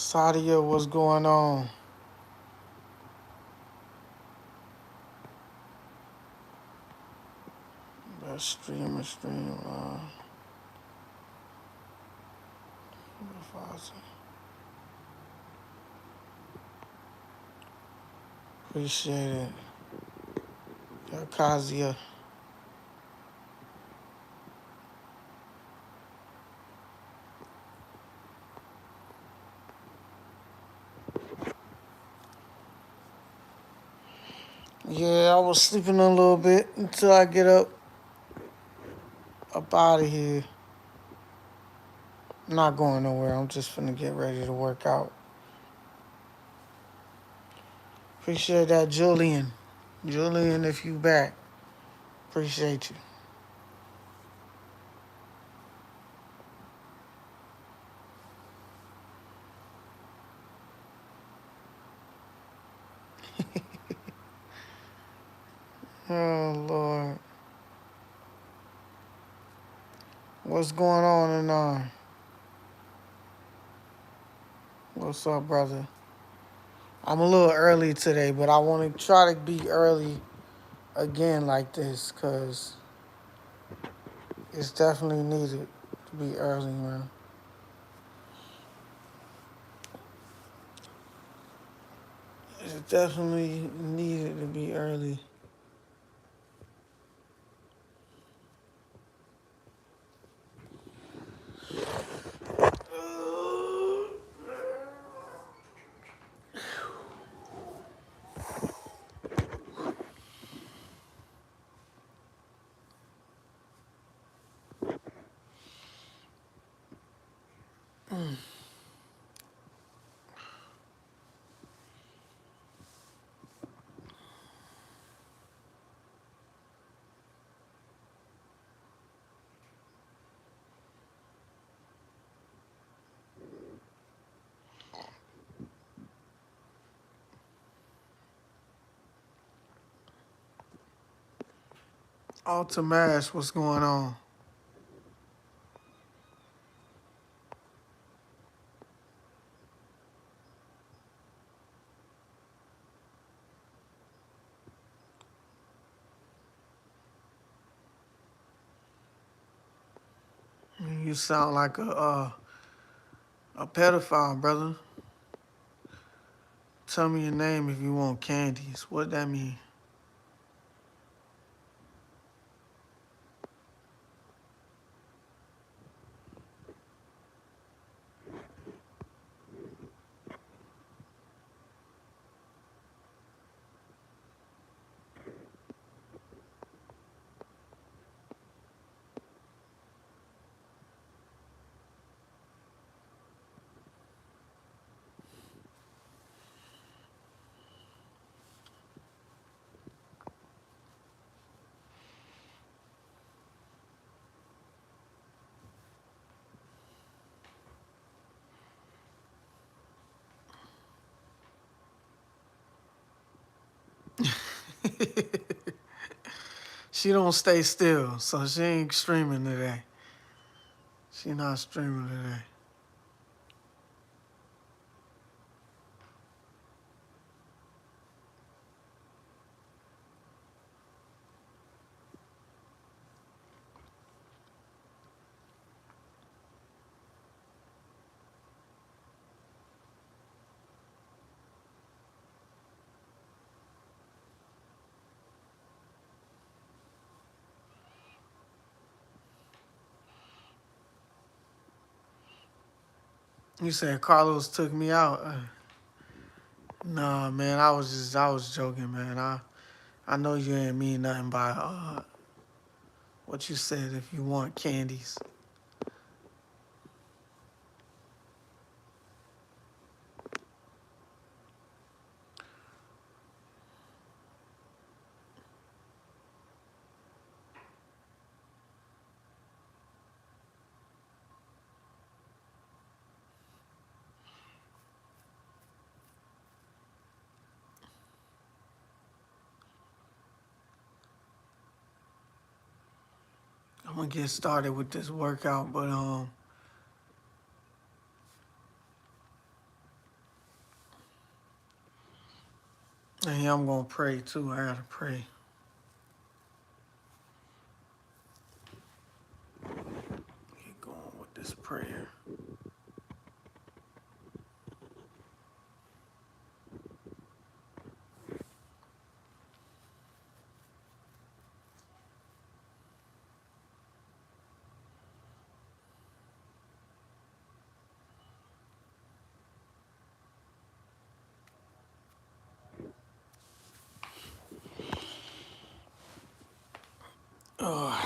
Sadia, what's going on? Best stream. Appreciate it. Kazia. Yeah, I was sleeping a little bit until I get up out of here. I'm not going nowhere. I'm just finna get ready to work out. Appreciate that, Julian. Julian, if you back, appreciate you. Oh Lord, what's going on what's up, brother? I'm a little early today, but I want to try to be early again like this, cause it's definitely needed to be early, man. It's definitely needed to be early. Altamash, what's going on? You sound like a pedophile, brother. Tell me your name if you want candies. What that mean? She don't stay still, so she ain't streaming today. She not streaming today. You said Carlos took me out. Nah, man, I was joking, man. I know you ain't mean nothing by what you said. If you want candies, I'm gonna get started with this workout. But And yeah, I'm gonna pray too. I gotta pray. Get going with this prayer. Oh,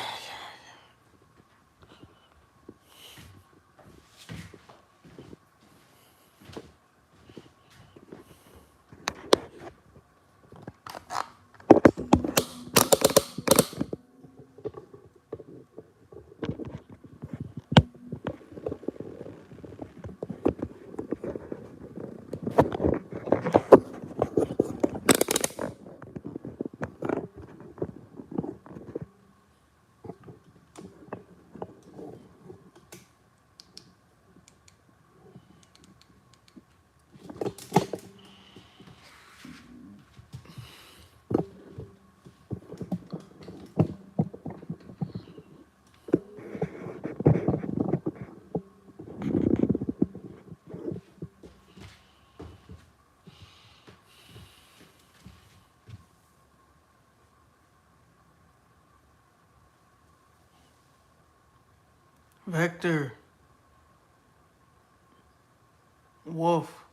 Vector, Wolf,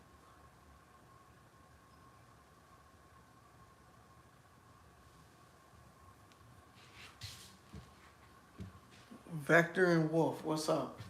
Vector and Wolf. What's up?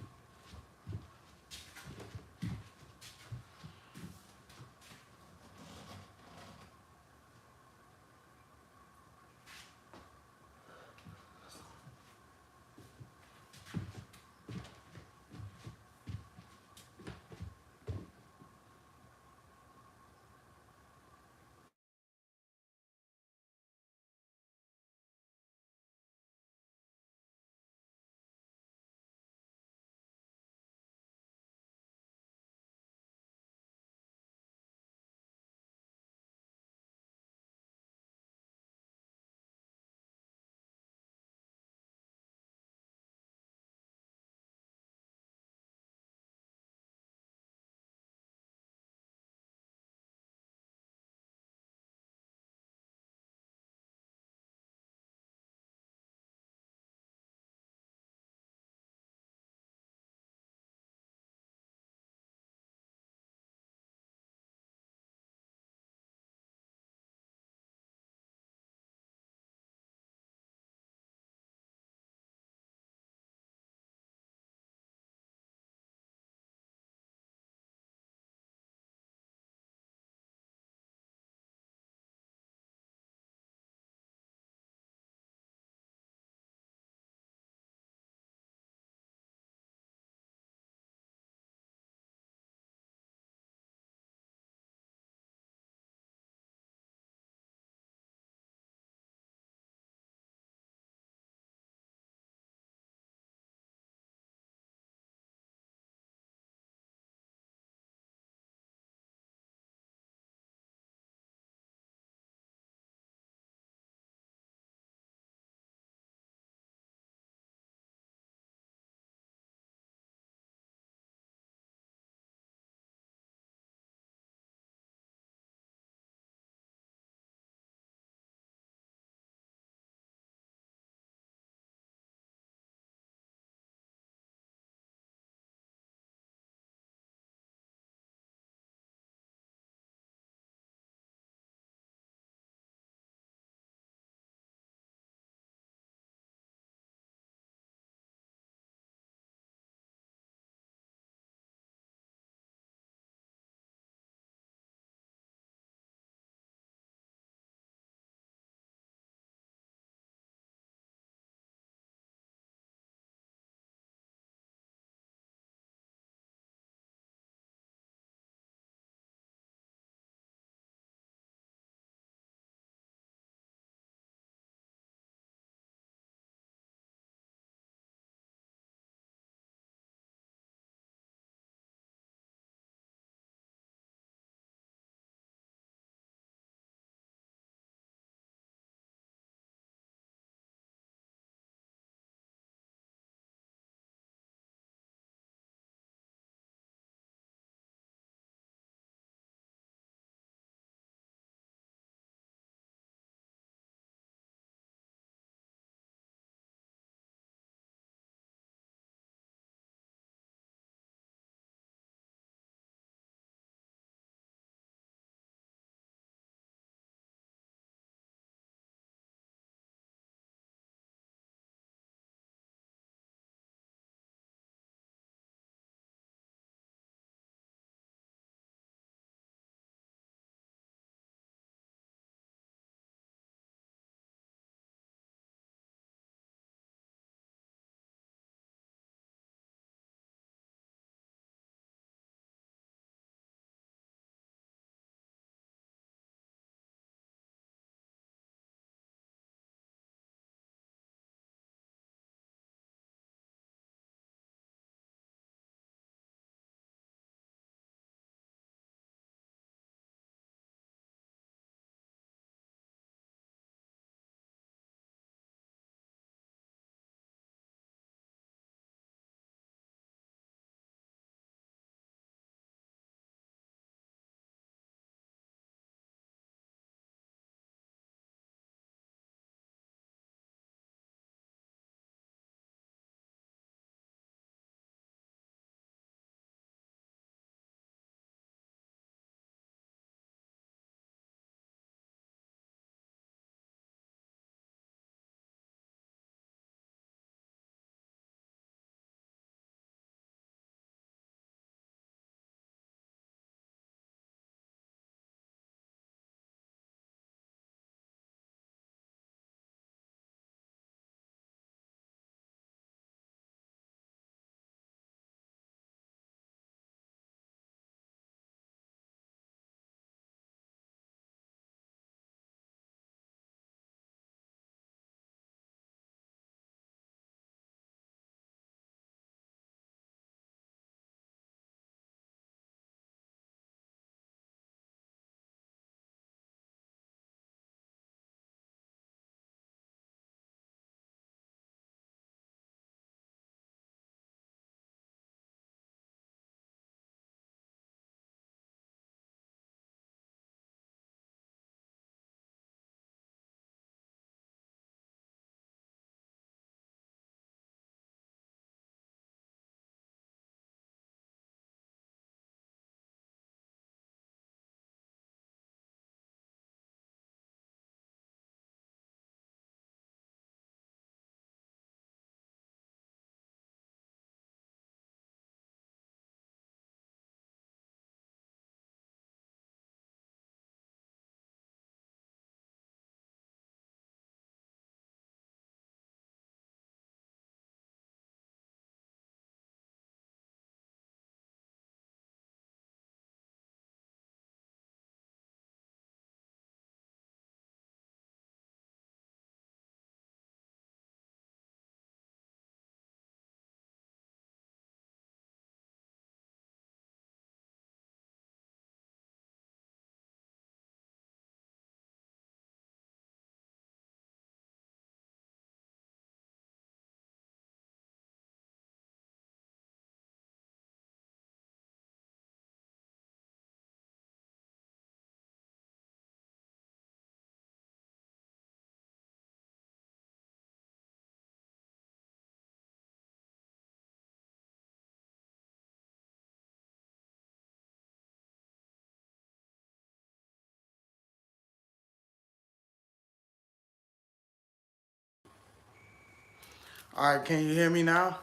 All right, can you hear me now?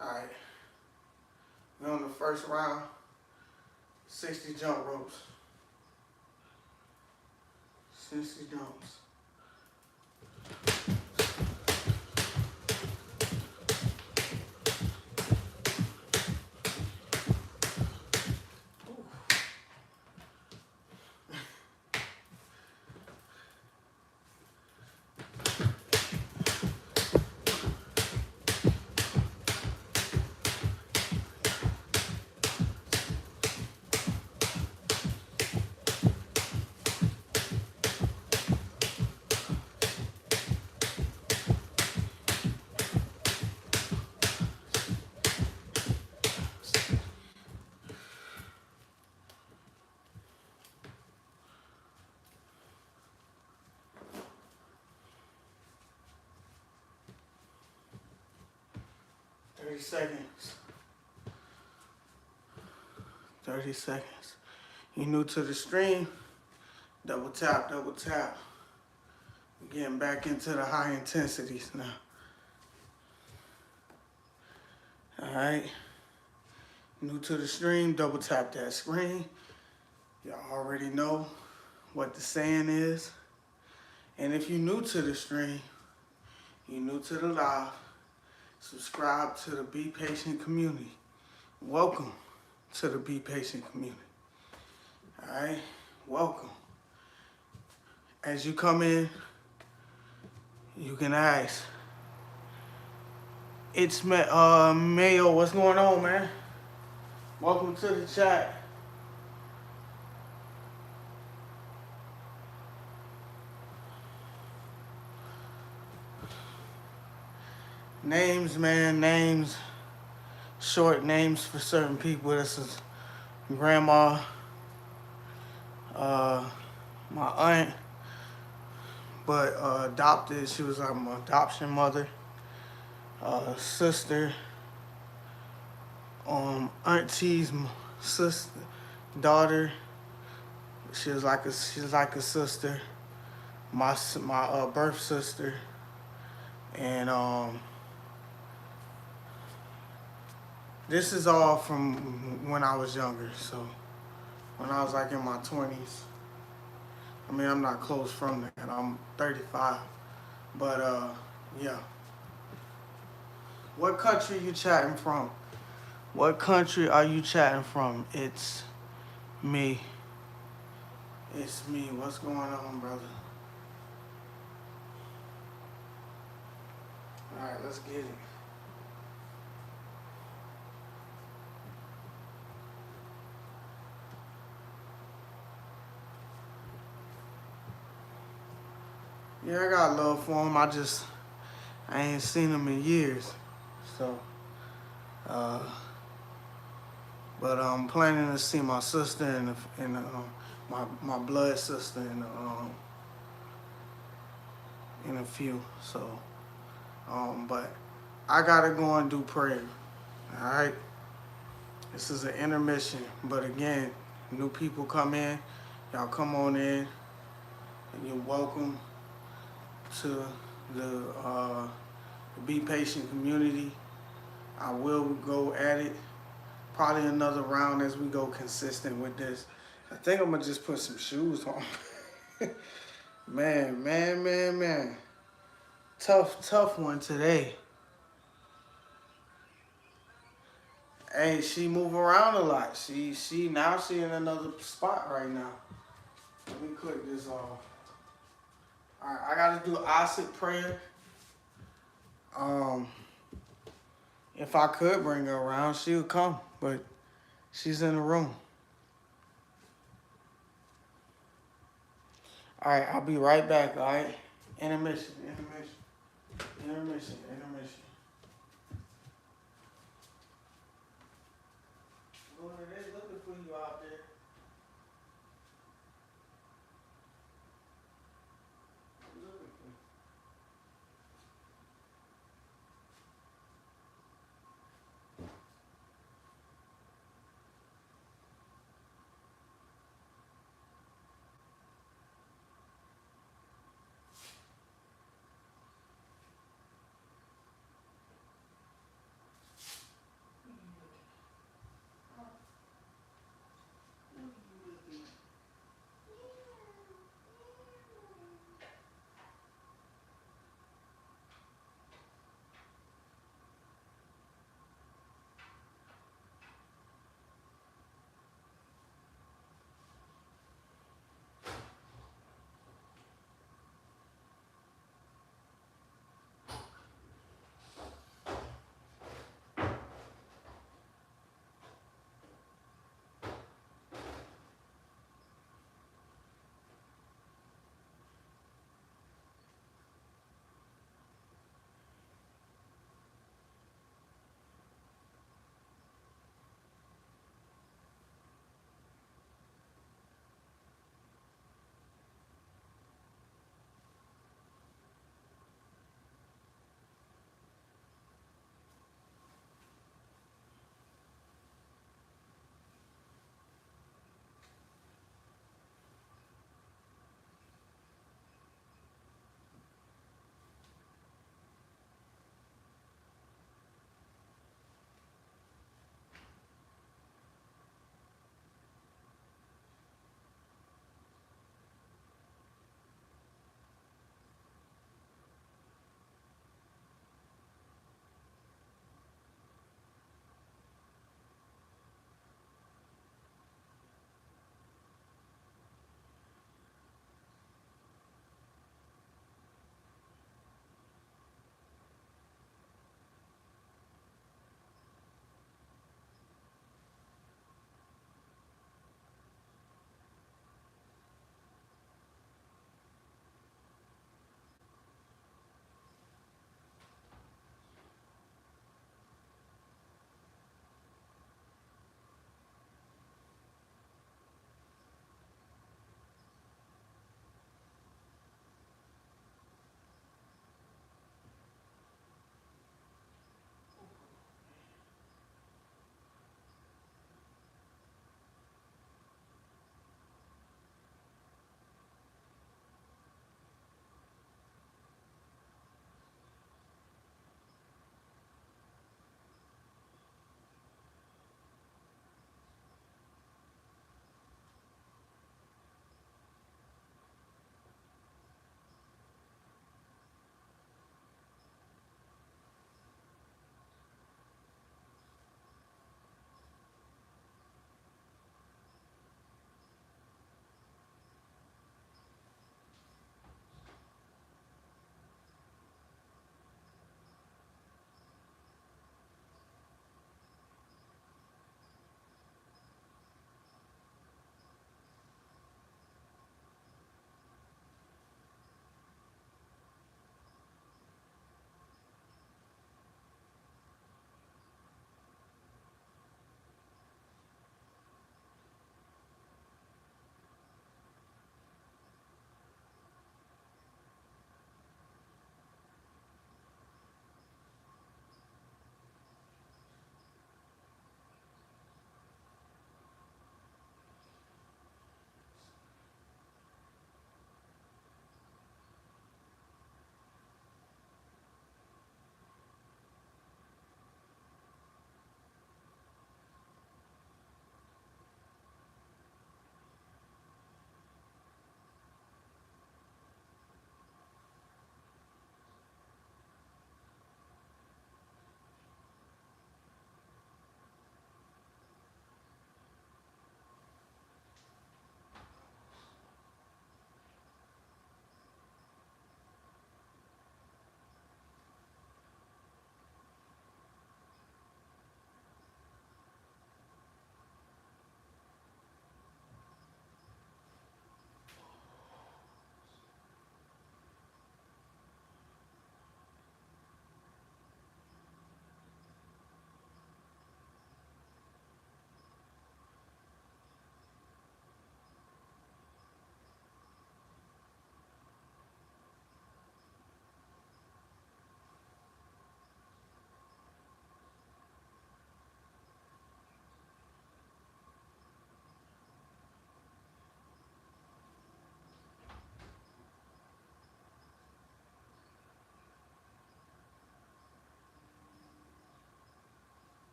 All right, we're on the first round, 60 jump ropes. 60 jumps. Ooh. 30 seconds. 30 seconds. You new to the stream? Double tap, double tap. We're getting back into the high intensities now. All right. New to the stream, double tap that screen. Y'all already know what the saying is. And if you're new to the stream, you're new to the live, subscribe to the Bpatient community. Welcome to the Bpatient community. All right, welcome. As you come in, you can ask. It's Mayo, what's going on, man? Welcome to the chat. Names, man, names. Short names for certain people. This is grandma, my aunt, but adopted. She was my adoption mother, sister, auntie's sister, daughter. She's like a sister. My birth sister, and this is all from when I was younger. So when I was like in my 20s. I mean, I'm not close from that. I'm 35. But yeah. What country you chatting from? What country are you chatting from? It's me. It's me. What's going on, brother? All right, let's get it. Yeah, I got love for him. I ain't seen him in years. So, but I'm planning to see my sister and my blood sister in a few. So, but I gotta go and do prayer. All right. This is an intermission, but again, new people come in. Y'all come on in, and you're welcome to the Bpatient community. I will go at it. Probably another round as we go consistent with this. I think I'm gonna just put some shoes on. Man. Tough one today. Hey, she move around a lot. She now she in another spot right now. Let me click this off. All right, I gotta do Asik prayer. If I could bring her around, she would come, but she's in the room. All right, I'll be right back. All right, intermission. Lord, they looking for you out there.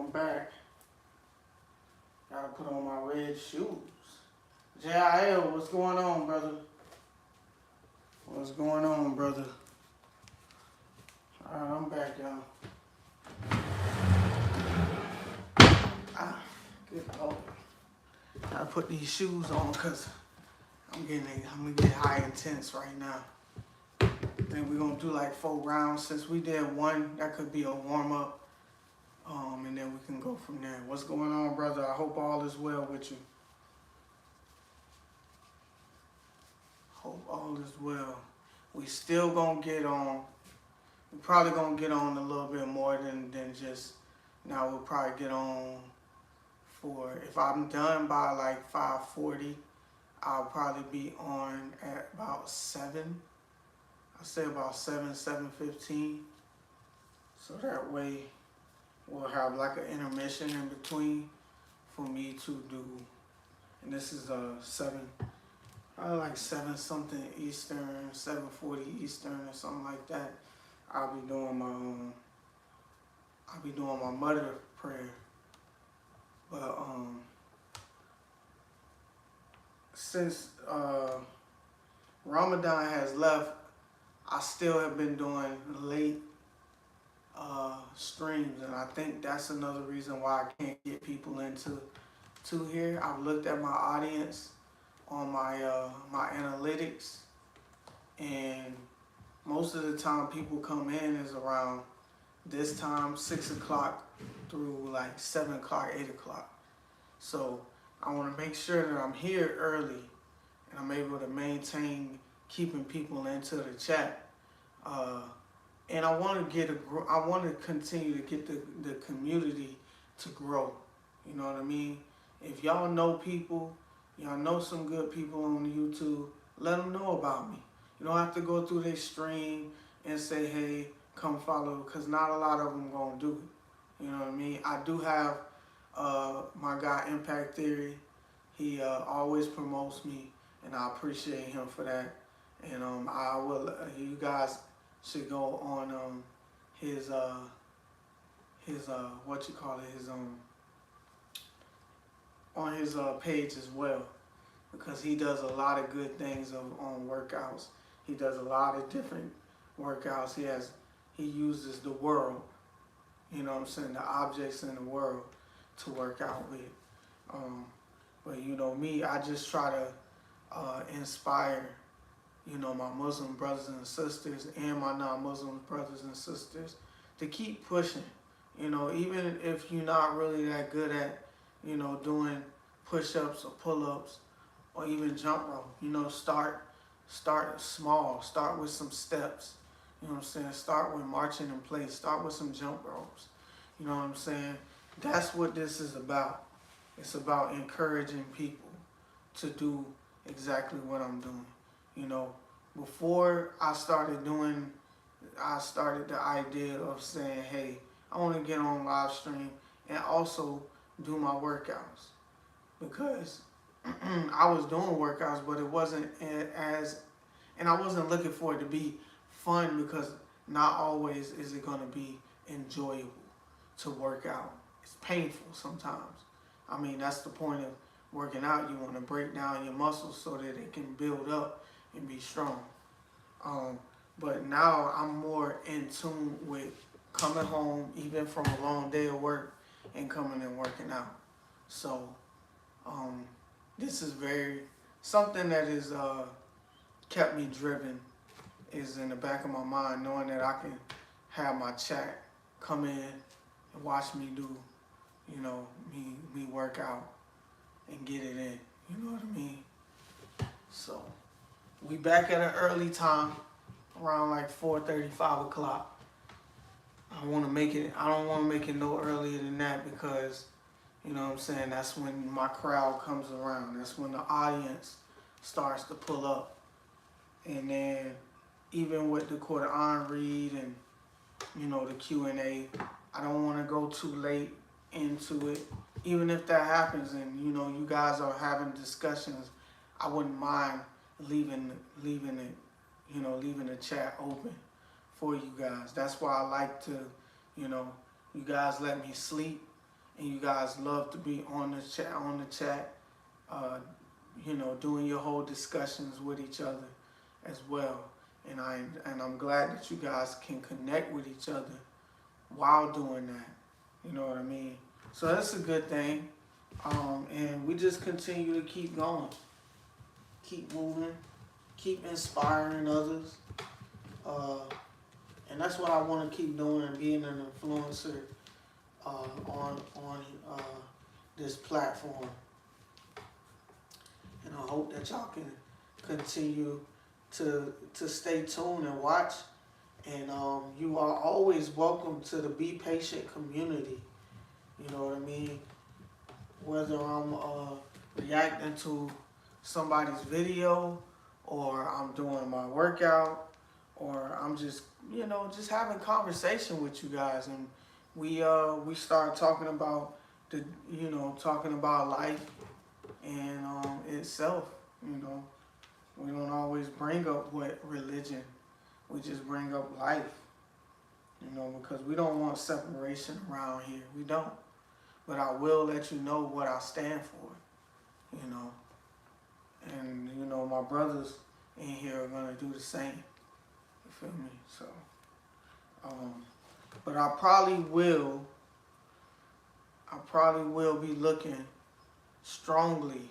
I'm back. Gotta put on my red shoes. JIL, what's going on, brother? What's going on, brother? Alright, I'm back, y'all. Good Lord. Gotta put these shoes on because I'm gonna get high intense right now. I think we're gonna do like 4 rounds. Since we did 1, that could be a warm-up. And then we can go from there. What's going on, brother? I hope all is well with you. Hope all is well. We still gonna get on. We probably gonna get on a little bit more than just now. We'll probably get on for, if I'm done by like 5:40, I'll probably be on at about 7. I say about 7:15. So that way we'll have like an intermission in between for me to do. And this is 7, probably like 7 something Eastern, 7:40 Eastern or something like that. I'll be doing my mother prayer. But since Ramadan has left, I still have been doing late streams, and I think that's another reason why I can't get people into here. I've looked at my audience on my my analytics, and most of the time people come in is around this time, 6 o'clock through like 7 o'clock, 8 o'clock. So I want to make sure that I'm here early and I'm able to maintain keeping people into the chat. And I want to continue to get the community to grow. You know what I mean? If y'all know people, y'all know some good people on YouTube, let them know about me. You don't have to go through their stream and say, hey, come follow, because not a lot of them going to do it. You know what I mean? I do have my guy Impact Theory. He always promotes me, and I appreciate him for that. And I will. You guys should go on his what you call it, his on his page as well, because he does a lot of good things on workouts. He does a lot of different workouts. He uses the world, you know what I'm saying, the objects in the world to work out with. But you know me, I just try to inspire, you know, my Muslim brothers and sisters and my non-Muslim brothers and sisters to keep pushing. You know, even if you're not really that good at, you know, doing push-ups or pull-ups or even jump rope, you know, start small, start with some steps. You know what I'm saying? Start with marching in place, start with some jump ropes. You know what I'm saying? That's what this is about. It's about encouraging people to do exactly what I'm doing. You know, before I started the idea of saying, hey, I want to get on live stream and also do my workouts, because I was doing workouts, but it wasn't and I wasn't looking for it to be fun, because not always is it going to be enjoyable to work out. It's painful sometimes. I mean, that's the point of working out. You want to break down your muscles so that it can build up and be strong. But now I'm more in tune with coming home, even from a long day of work, and coming and working out. So this is something that is kept me driven, is in the back of my mind, knowing that I can have my chat come in and watch me do, you know, me work out and get it in. You know what I mean? So we back at an early time, around like 4:30, 5 o'clock. I don't want to make it no earlier than that, because, you know what I'm saying, that's when my crowd comes around. That's when the audience starts to pull up. And then even with the Quran read and, you know, the Q&A, I don't want to go too late into it. Even if that happens and, you know, you guys are having discussions, I wouldn't mind leaving the chat open for you guys. That's why I like to, you know, you guys let me sleep and you guys love to be on the chat, uh, doing your whole discussions with each other as well. And I'm glad that you guys can connect with each other while doing that. You know what I mean? So that's a good thing. And we just continue to keep going, keep moving, keep inspiring others. Uh, and that's what I want to keep doing, being an influencer on this platform. And I hope that y'all can continue to stay tuned and watch. And you are always welcome to the Bpatient community. You know what I mean? Whether I'm reacting to somebody's video, or I'm doing my workout, or I'm just having conversation with you guys, and we start talking about talking about life and itself. You know, we don't always bring up what religion. We just bring up life. Because we don't want separation around here. We don't. But I will let you know what I stand for. And my brothers in here are gonna do the same. You feel me? So, but I probably will be looking strongly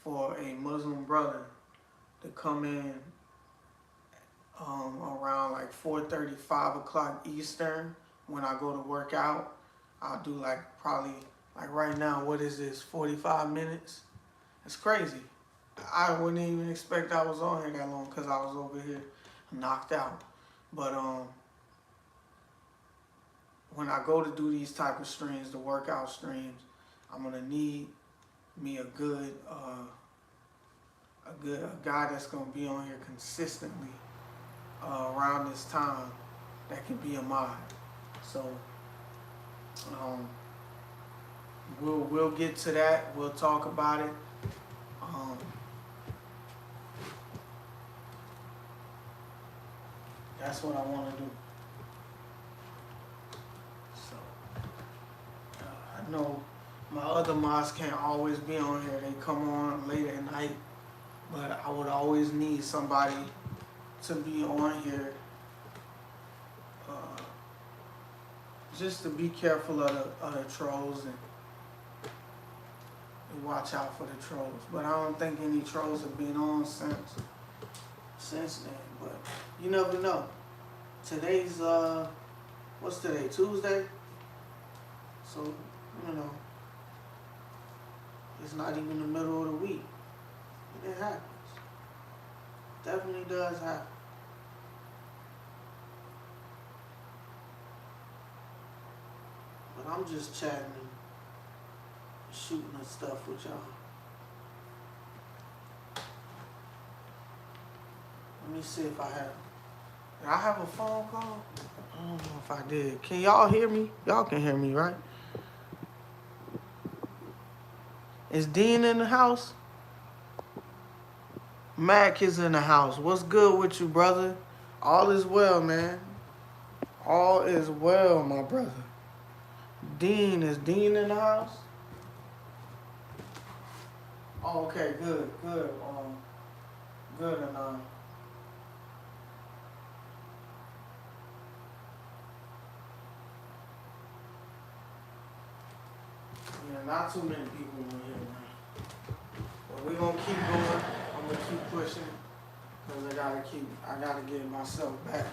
for a Muslim brother to come in around like 4:30, 5 o'clock Eastern when I go to work out. I'll do probably right now, what is this, 45 minutes? It's crazy. I wouldn't even expect I was on here that long because I was over here knocked out. But when I go to do these type of streams, the workout streams, I'm gonna need me a guy that's gonna be on here consistently around this time that can be a mod. So we'll get to that. We'll talk about it. That's what I want to do. So I know my other mods can't always be on here. They come on late at night, but I would always need somebody to be on here, just to be careful of the trolls and watch out for the trolls. But I don't think any trolls have been on since then. But you never know. Today's what's today? Tuesday. So it's not even the middle of the week. It happens. Definitely does happen. But I'm just chatting and shooting the stuff with y'all. Let me see if I have. Did I have a phone call? I don't know if I did. Can y'all hear me? Y'all can hear me, right? Is Dean in the house? Mac is in the house. What's good with you, brother? All is well, man. All is well, my brother. Is Dean in the house? Oh, okay, good. Good, and not too many people in here, man. But we're gonna keep going. I'm gonna keep pushing because I gotta get myself back.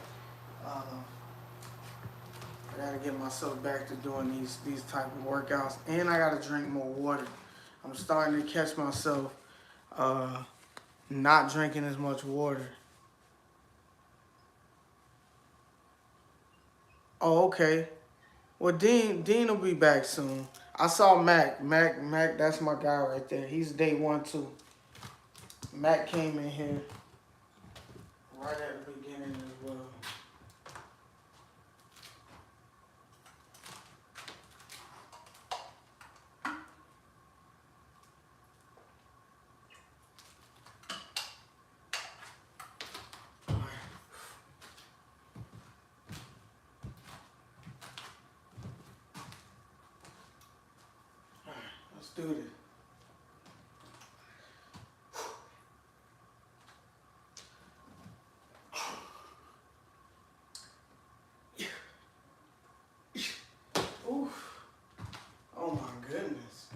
I gotta get myself back to doing these type of workouts, and I gotta drink more water. I'm starting to catch myself not drinking as much water. Oh, okay. Well, Dean will be back soon. I saw Mac. Mac, that's my guy right there. He's day 1 too. Mac came in here right at the beginning as well. Let's do this. Oof. Oh my goodness.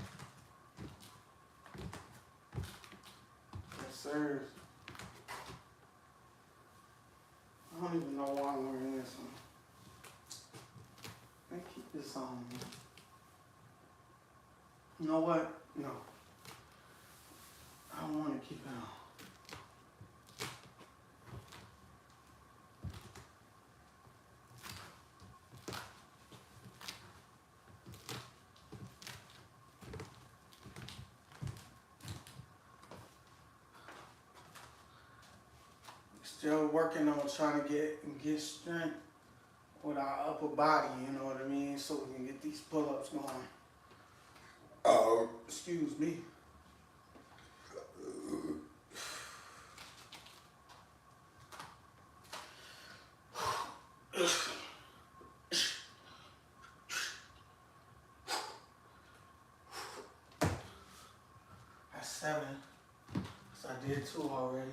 Yes, sir. I don't even know why I'm wearing this one. Let me keep this on. You know what? No. I don't want to keep it on. Still working on trying to get strength with our upper body, you know what I mean? So we can get these pull-ups going. Oh, excuse me. That's 7. So I did 2 already.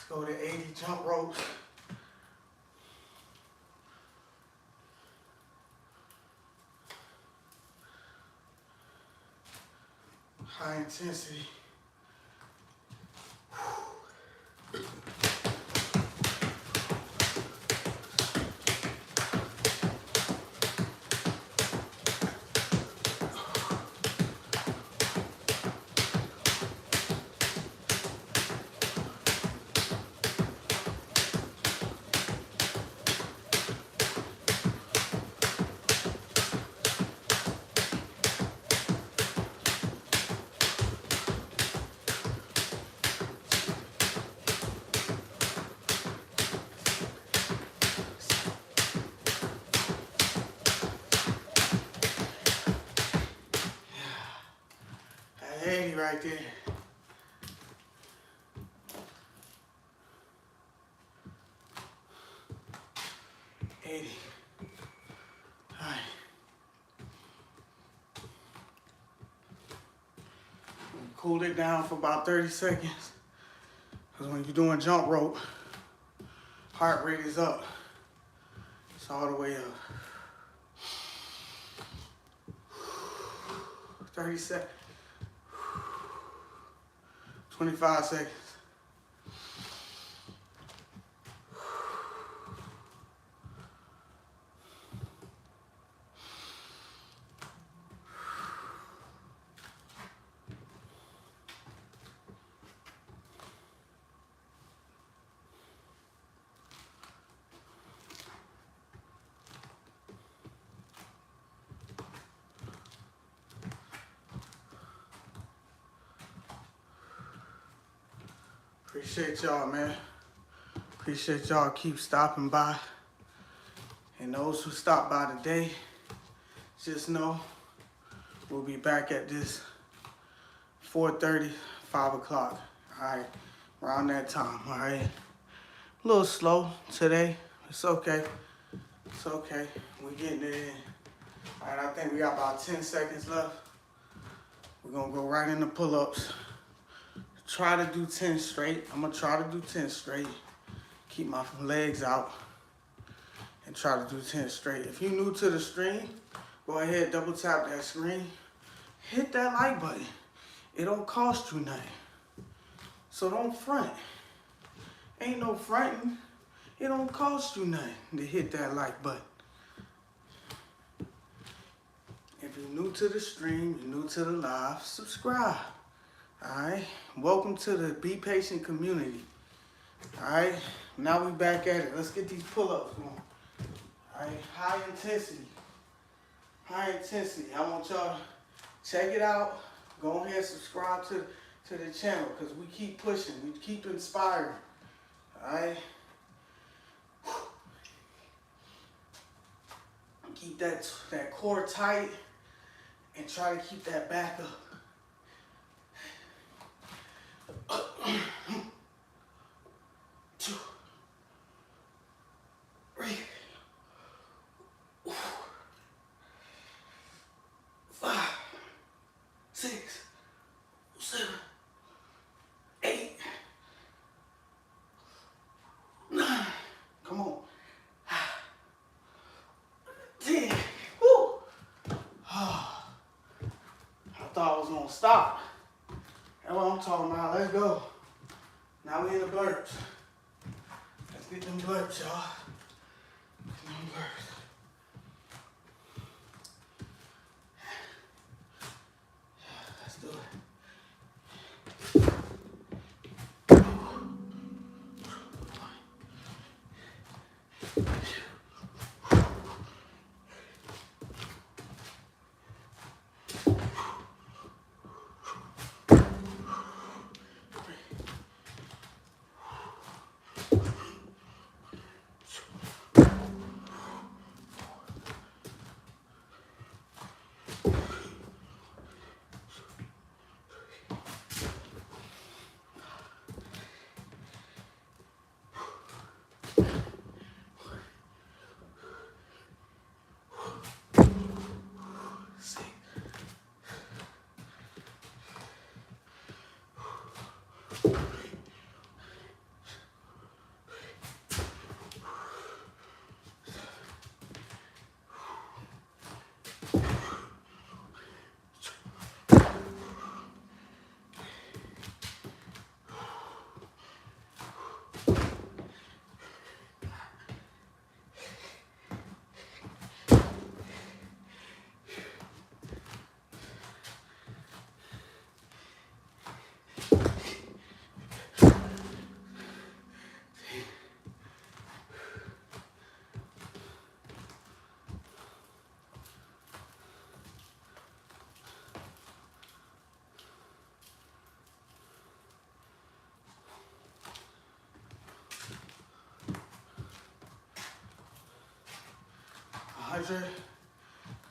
Go to 80 jump ropes. High intensity. That 80 right there. 80. All right. Cool it down for about 30 seconds. Because when you're doing jump rope, heart rate is up. all the way up. 30 seconds. 25 seconds. Appreciate y'all, man. Appreciate y'all keep stopping by. And those who stopped by today, just know we'll be back at this 4:30, 5 o'clock. All right, around that time, all right? A little slow today. It's okay. It's okay. We're getting it in. All right, I think we got about 10 seconds left. We're going to go right into pull-ups. Try to do 10 straight. I'm going to try to do 10 straight. Keep my legs out and try to do 10 straight. If you're new to the stream, go ahead, double tap that screen. Hit that like button. It don't cost you nothing. So don't front. Ain't no fronting. It don't cost you nothing to hit that like button. If you're new to the stream, you're new to the live, subscribe. Alright? Welcome to the Bpatient community. Alright? Now we back at it. Let's get these pull-ups going. Alright? High intensity. High intensity. I want y'all to check it out. Go ahead and subscribe to the channel because we keep pushing. We keep inspiring. Alright? Keep that core tight and try to keep that back up. Two, three, 5, 6, 7, 8, 9. Come on. 10. Woo. I thought I was gonna stop. That's what I'm talking about. Let's go. Now we in the burps. Let's get them burps, y'all. Get them burps. Let's do it.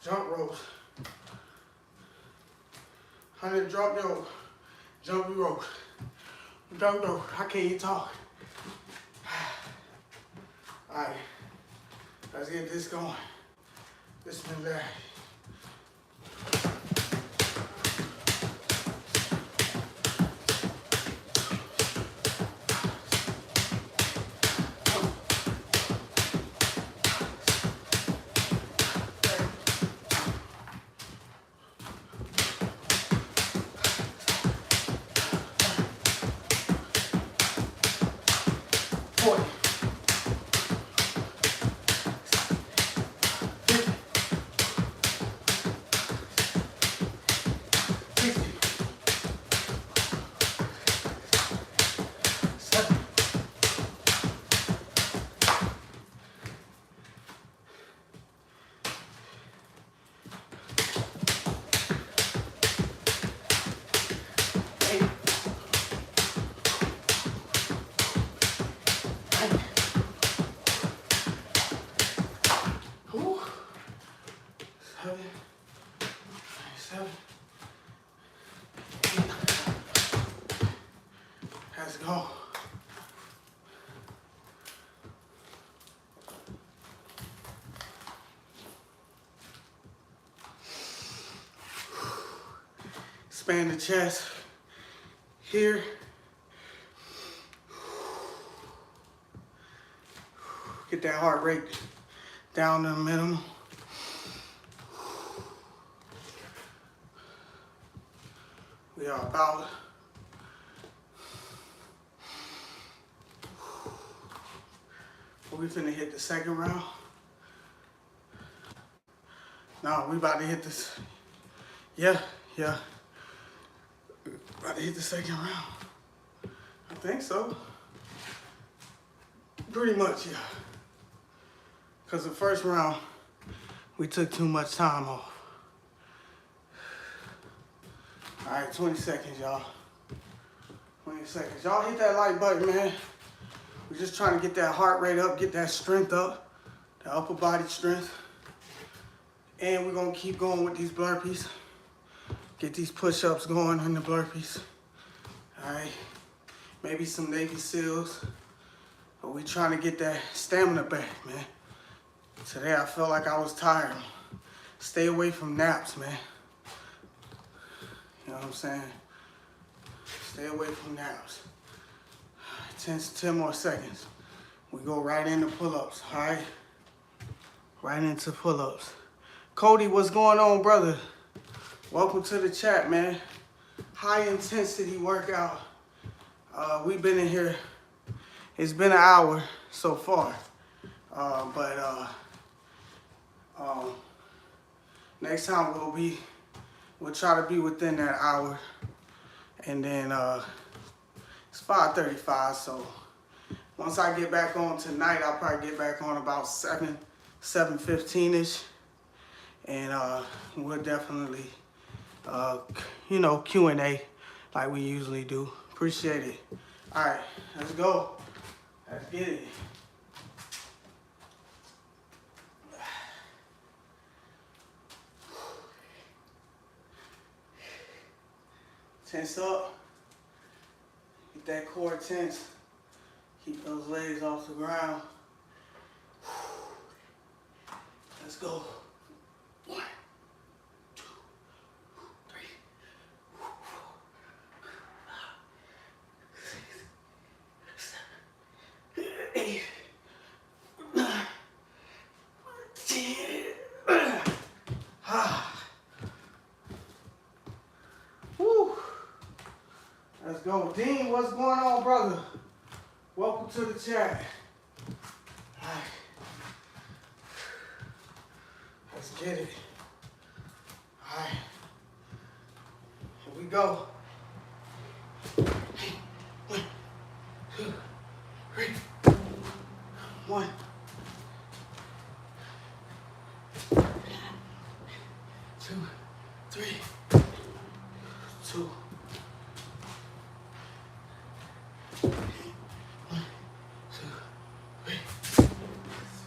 Jump ropes. 100 jumpy ropes. Jump rope. I can't even talk. All right, let's get this going. Bismillah. expand the chest here. Get that heart rate down to the minimum. We are about we finna hit the second round. No, we about to hit this. Yeah. About to hit the second round. I think so. Pretty much, yeah. Because the first round, we took too much time off. All right, 20 seconds, y'all. 20 seconds. Y'all hit that like button, man. We're just trying to get that heart rate up, get that strength up, the upper body strength. And we're going to keep going with these burpees. Get these push-ups going in the burpees. All right. Maybe some Navy SEALs. But we trying to get that stamina back, man. Today I felt like I was tired. Stay away from naps, man. You know what I'm saying? Stay away from naps. 10 more seconds. We go right into pull-ups, all right? Right into pull-ups. Cody, what's going on, brother? Welcome to the chat, man. High intensity workout. We've been in here. It's been an hour so far. Next time we'll try to be within that hour. And then it's 5:35, so once I get back on tonight, I'll probably get back on about 7:15ish. And we'll definitely, Q&A like we usually do. Appreciate it. All right, let's go. Let's get it. Tense up. Get that core tense. Keep those legs off the ground. Let's go. 1, 2, 3, 4, 5, 6, 7, 8, 9, 10. Woo. Let's go. Dean, what's going on, brother? Welcome to the chat. All right. Let's get it. All right. Here we go. 1, 2, 3. 1. 2, 3. 2.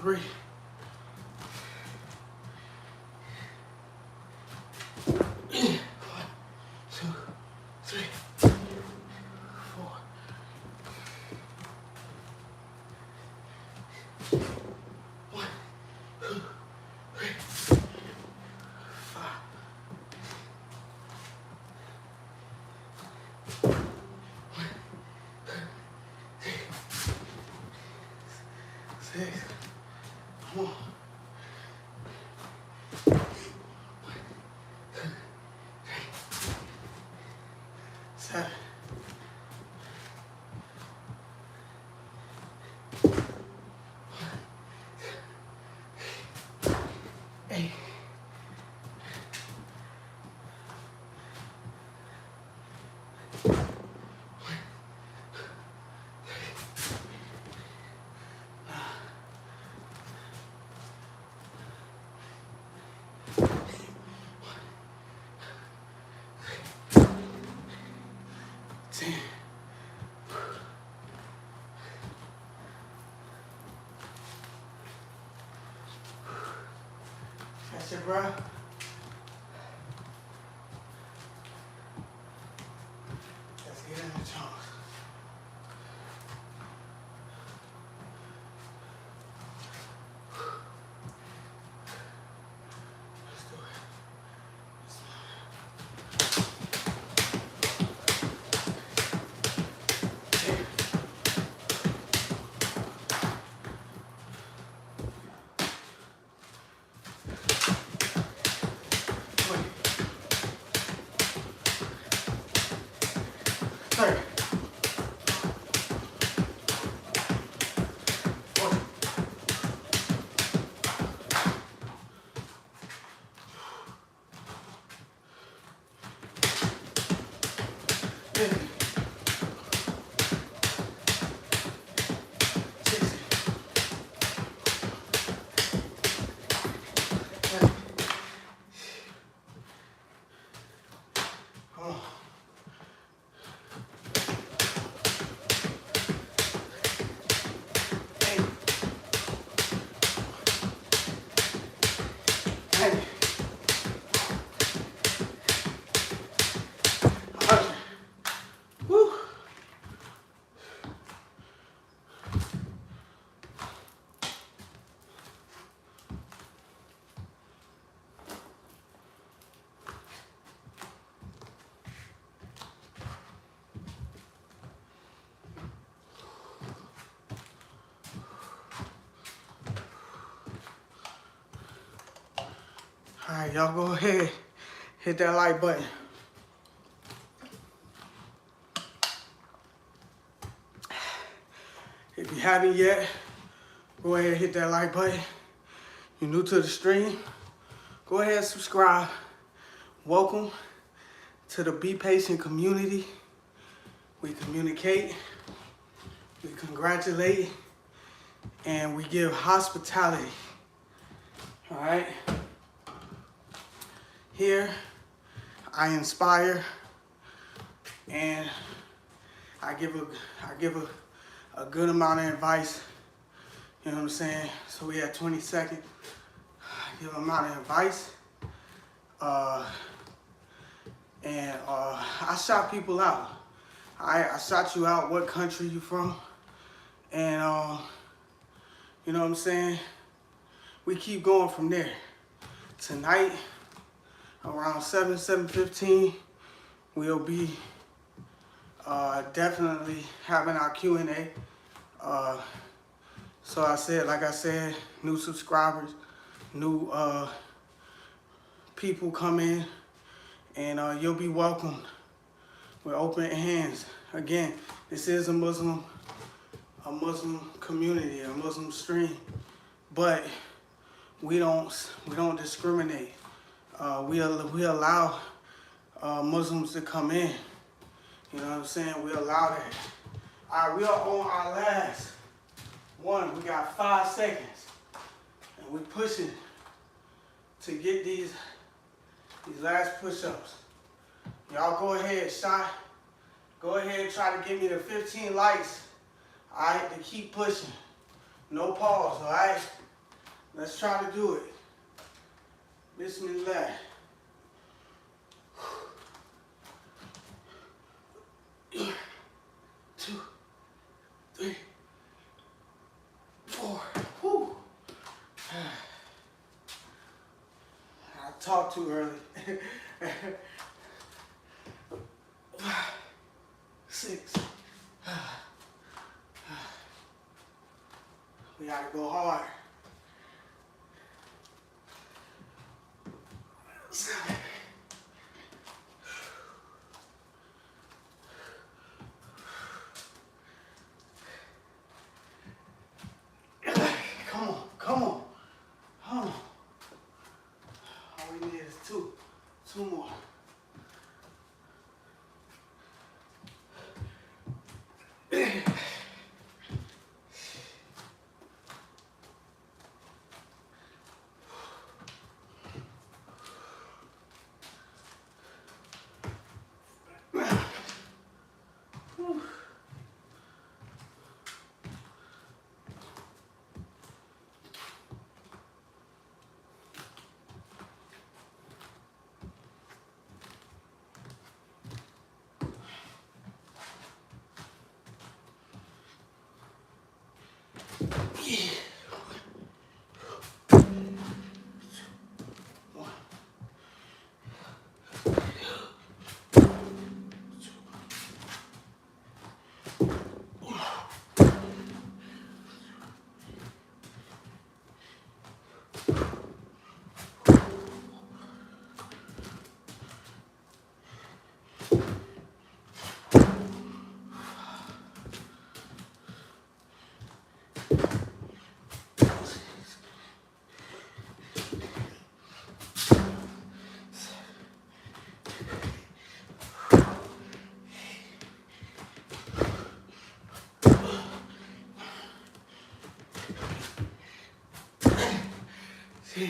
3. 6. Come on. 7. 8. 10. That's it, bro. Let's get in the chunks. Let's do it. All right, y'all go ahead, hit that like button. If you haven't yet, go ahead and hit that like button. You're new to the stream, go ahead and subscribe. Welcome to the Bpatient community. We communicate, we congratulate, and we give hospitality. All right? Here, I inspire, and I give a good amount of advice. You know what I'm saying? So we had 20 seconds. I give a amount of advice. I shout people out. I shout you out what country you from. And you know what I'm saying? We keep going from there. Tonight, around 7:15, we'll be definitely having our Q&A. So like I said, new subscribers, new people come in, and you'll be welcomed with open hands. Again, this is a Muslim community, a Muslim stream, but we don't discriminate. We allow Muslims to come in. You know what I'm saying? We allow that. All right, we are on our last one. We got 5 seconds, and we're pushing to get these last push-ups. Y'all go ahead, go ahead and try to give me the 15 likes. All right, to keep pushing. No pause, all right? Let's try to do it. Bismillah. 2, 3, 4. Whew. I talked too early. 5, 6. We gotta go hard. 7. Come on. All we need is 2 more. See.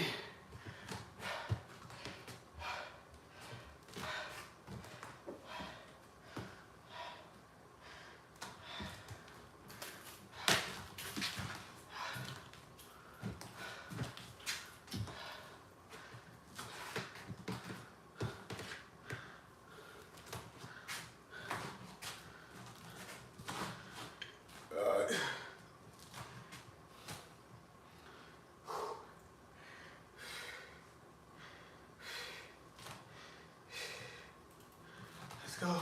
Let's go.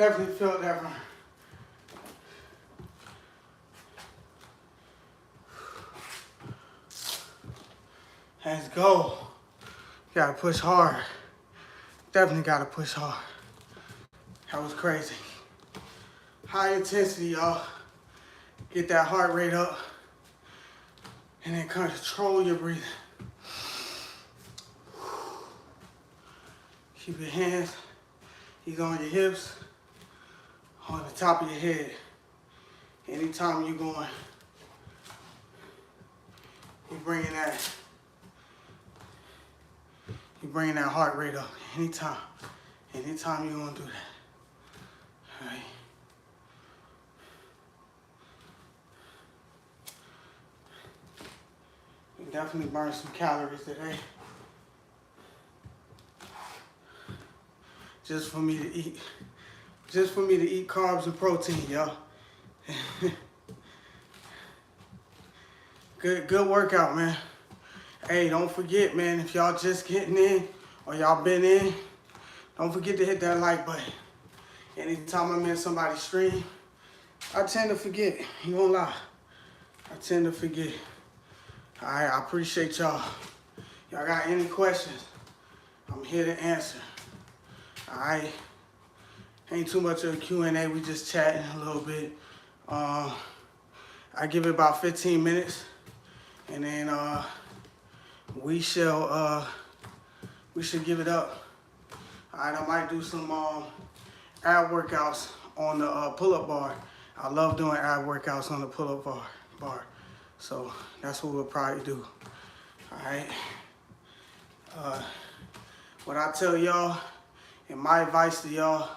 Definitely felt that one. Let's go. Gotta push hard. Definitely gotta push hard. That was crazy. High intensity, y'all. Get that heart rate up. And then control your breathing. Keep your hands either on your hips or on the top of your head. Anytime you're going, you're bringing that heart rate up. Anytime you're gonna do that. All right. We definitely burn some calories today. Just for me to eat carbs and protein, y'all. Good workout, man. Hey, don't forget, man, if y'all just getting in or y'all been in, don't forget to hit that like button. Anytime I'm in somebody's stream, I tend to forget. You won't lie. I tend to forget. All right, I appreciate y'all. Y'all got any questions? I'm here to answer. All right. Ain't too much of a Q&A. We just chatting a little bit. I give it about 15 minutes, and then we should give it up. All right, I might do some ab workouts on the pull-up bar. I love doing ab workouts on the pull-up bar. So that's what we'll probably do. All right. What I tell y'all, and my advice to y'all,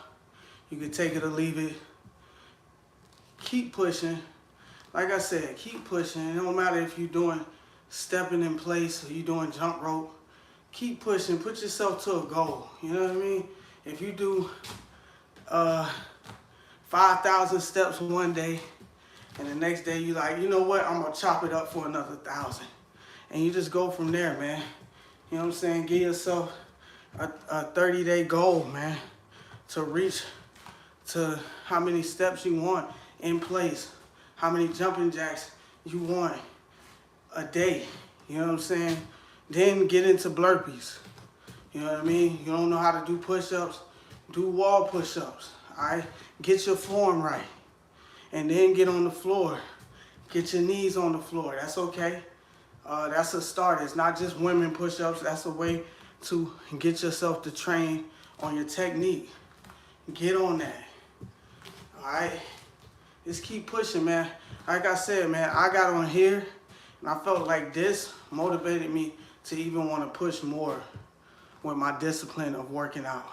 you can take it or leave it. Keep pushing. Like I said, keep pushing. It don't matter if you're doing stepping in place or you're doing jump rope. Keep pushing. Put yourself to a goal. You know what I mean? If you do 5,000 steps one day, and the next day you like, you know what? I'm gonna chop it up for another 1,000, and you just go from there, man. You know what I'm saying? Give yourself a 30-day goal, man, to reach to how many steps you want in place, how many jumping jacks you want a day. You know what I'm saying? Then get into burpees. You know what I mean? You don't know how to do push-ups, do wall push-ups. All right? Get your form right. And then get on the floor. Get your knees on the floor. That's okay. That's a start. It's not just women push-ups. That's a way to get yourself to train on your technique. Get on that. All right? Just keep pushing, man. Like I said, man, I got on here, and I felt like this motivated me to even want to push more with my discipline of working out.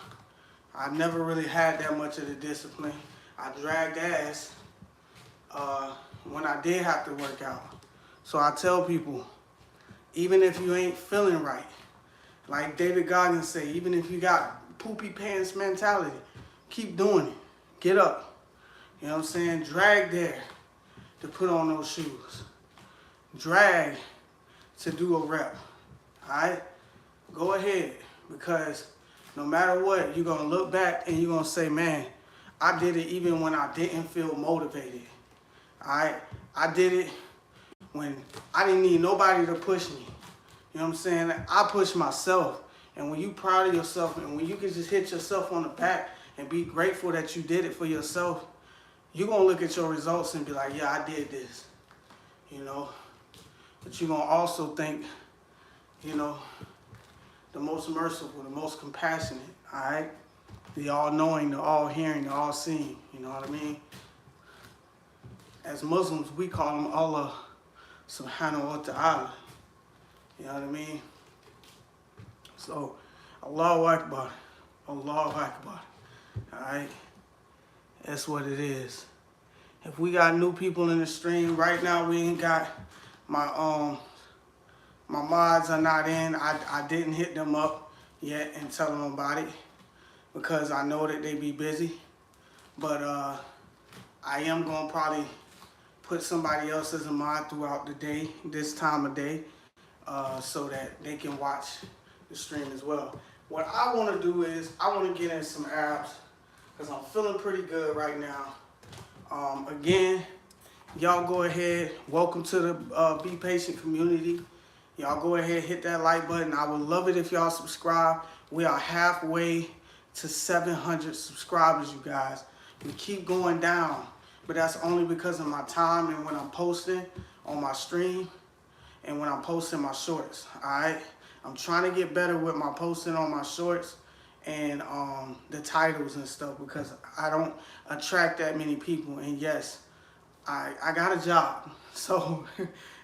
I never really had that much of the discipline. I dragged ass when I did have to work out. So I tell people, even if you ain't feeling right, like David Goggins say, even if you got poopy pants mentality, keep doing it. Get up. You know what I'm saying? Drag there to put on those shoes. Drag to do a rep. All right? Go ahead, because no matter what, you're going to look back and you're going to say, man, I did it even when I didn't feel motivated. All right? I did it when I didn't need nobody to push me. You know what I'm saying? I push myself. And when you're proud of yourself and when you can just hit yourself on the back and be grateful that you did it for yourself, you're going to look at your results and be like, yeah, I did this. You know? But you're going to also think, you know, the most merciful, the most compassionate, all right? The all-knowing, the all-hearing, the all-seeing, you know what I mean? As Muslims, we call him Allah subhanahu wa ta'ala, you know what I mean? So, Allahu Akbar, Allahu Akbar, all right? That's what it is. If we got new people in the stream, right now we ain't got my mods are not in. I didn't hit them up yet and tell them about it because I know that they be busy. But I am going to probably put somebody else as a mod throughout the day, this time of day, so that they can watch the stream as well. What I want to do is I want to get in some abs. because I'm feeling pretty good right now. Again, y'all go ahead. Welcome to the Be Patient community. Y'all go ahead, hit that like button. I would love it if y'all subscribe. We are halfway to 700 subscribers, you guys. We keep going down, but that's only because of my time and when I'm posting on my stream and when I'm posting my shorts, all right? I'm trying to get better with my posting on my shorts and the titles and stuff because I don't attract that many people. And yes, I got a job. So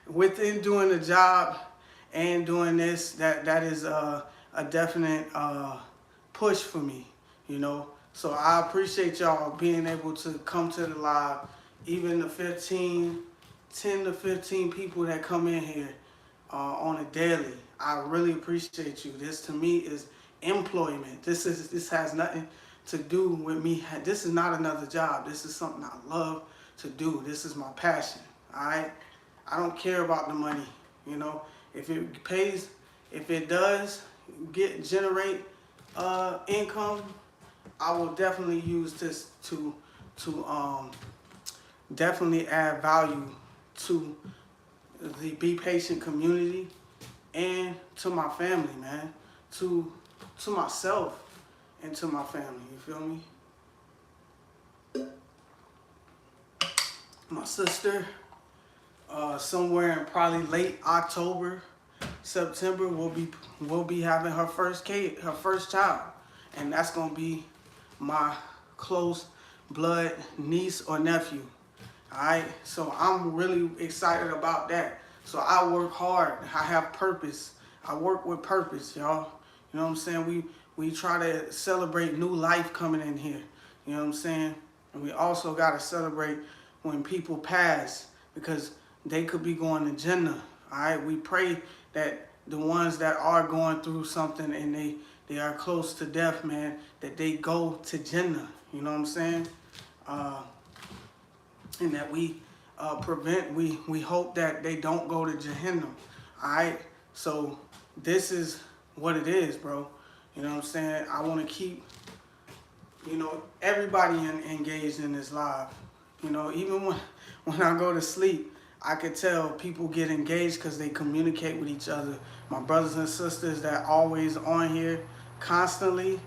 within doing the job and doing this, that is a definite push for me, you know. So I appreciate y'all being able to come to the live, even the 10 to 15 people that come in here on a daily. I really appreciate you. This to me is employment. This has nothing to do with me. This is not another job. This is something I love to do. This is my passion. All right. I don't care about the money. You know, if it pays, if it does generate income, I will definitely use this to definitely add value to the Be Patient community and to my family, man, to myself and to my family. You feel me? My sister, somewhere in probably late October, September, will be having her first child, and that's gonna be my close blood niece or nephew. All right, so I'm really excited about that. So I work hard. I have purpose. I work with purpose, y'all. You know what I'm saying? We try to celebrate new life coming in here. You know what I'm saying? And we also got to celebrate when people pass because they could be going to Jannah. All right, we pray that the ones that are going through something and they are close to death, man, that they go to Jannah. You know what I'm saying? And that we we hope that they don't go to Jahannam. All right, so this is what it is, bro. You know what I'm saying? I want to keep, you know, everybody engaged in this live. You know, even when I go to sleep, I could tell people get engaged because they communicate with each other. My brothers and sisters that always on here constantly,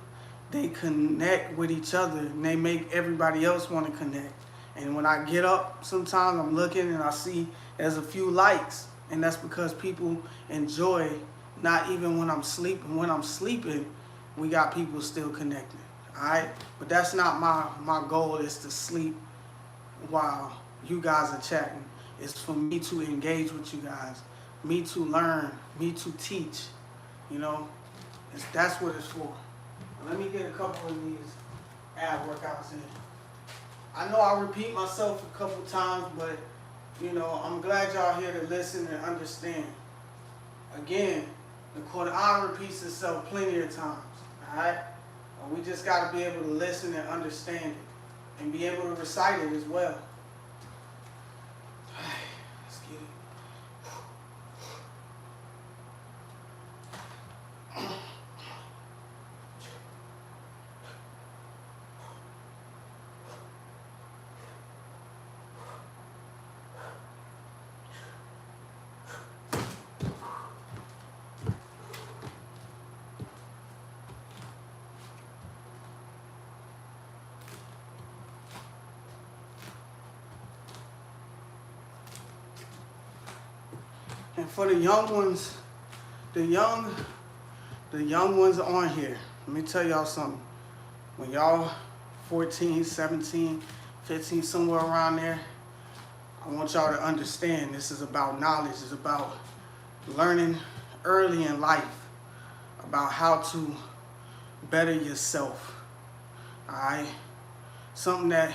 they connect with each other and they make everybody else want to connect. And when I get up, sometimes I'm looking and I see there's a few likes. And that's because people enjoy, not even when I'm sleeping. When I'm sleeping, we got people still connecting. All right? But that's not my goal is to sleep while you guys are chatting. It's for me to engage with you guys, me to learn, me to teach. You know, that's what it's for. Let me get a couple of these ab workouts in. I know I repeat myself a couple times, but, you know, I'm glad y'all here to listen and understand. Again, the Quran repeats itself plenty of times, all right? We just got to be able to listen and understand it and be able to recite it as well. Let's get it. And for the young ones, the young ones on here, let me tell y'all something. When y'all 14, 17, 15, somewhere around there, I want y'all to understand this is about knowledge. It's about learning early in life about how to better yourself. All right? Something that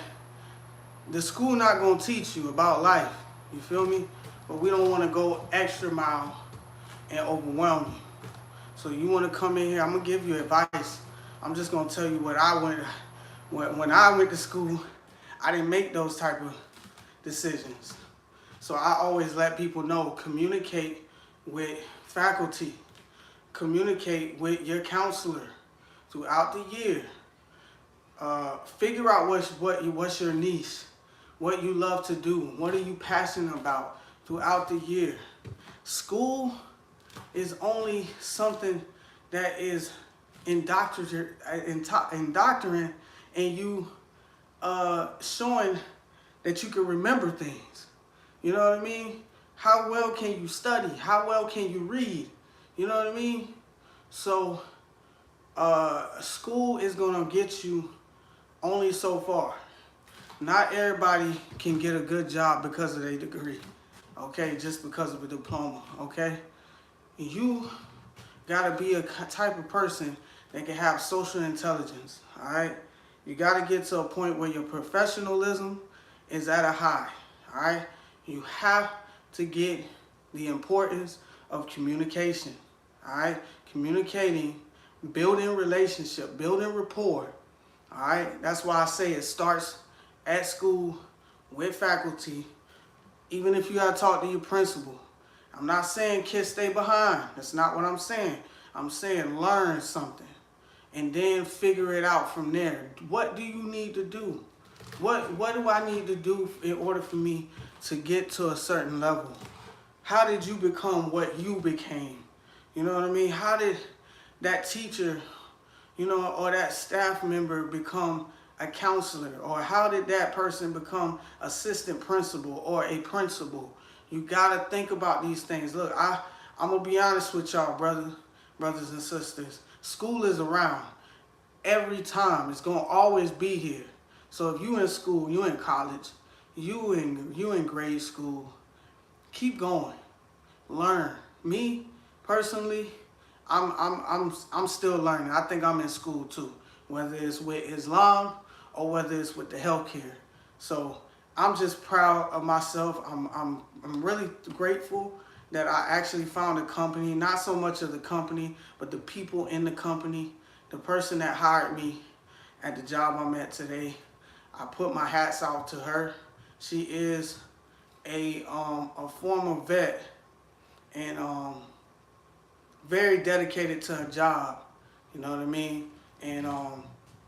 the school not going to teach you about life. You feel me? But we don't want to go extra mile and overwhelm you. So you want to come in here, I'm going to give you advice. I'm just going to tell you what I went, when I went to school, I didn't make those type of decisions. So I always let people know, communicate with faculty, communicate with your counselor throughout the year. Figure out what's your niche, what you love to do, what are you passionate about throughout the year. School is only something that is indoctrinating and you showing that you can remember things. You know what I mean? How well can you study? How well can you read? You know what I mean? So school is gonna get you only so far. Not everybody can get a good job because of their degree, okay? Just because of a diploma, okay? You gotta be a type of person that can have social intelligence, all right? You gotta get to a point where your professionalism is at a high, all right? You have to get the importance of communication, all right? Communicating, building relationship, building rapport, all right? That's why I say it starts at school with faculty, even if you gotta talk to your principal. I'm not saying kids stay behind. That's not what I'm saying. I'm saying learn something and then figure it out from there. What do you need to do? What do I need to do in order for me to get to a certain level? How did you become what you became? You know what I mean? How did that teacher, or that staff member become a counselor? Or how did that person become assistant principal or a principal? You gotta think about these things. Look, I'm gonna be honest with y'all, brothers and sisters. School is around every time. It's gonna always be here. So if you in school, you in college, you in grade school, keep going, learn. Me personally, I'm still learning. I think I'm in school too, whether it's with Islam or whether it's with the healthcare. So I'm just proud of myself. I'm really grateful that I actually found a company, not so much of the company, but the people in the company. The person that hired me at the job I'm at today, I put my hats out to her. She is a former vet and very dedicated to her job. You know what I mean? And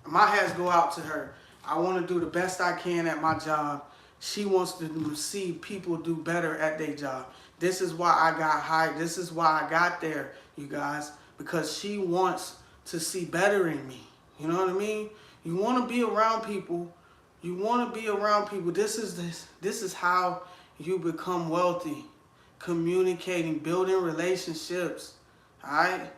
my hats go out to her. I want to do the best I can at my job. She wants to see people do better at their job. This is why I got hired. This is why I got there, you guys, because she wants to see better in me. You know what I mean? You want to be around people. You want to be around people. This is how you become wealthy. Communicating, building relationships, all right?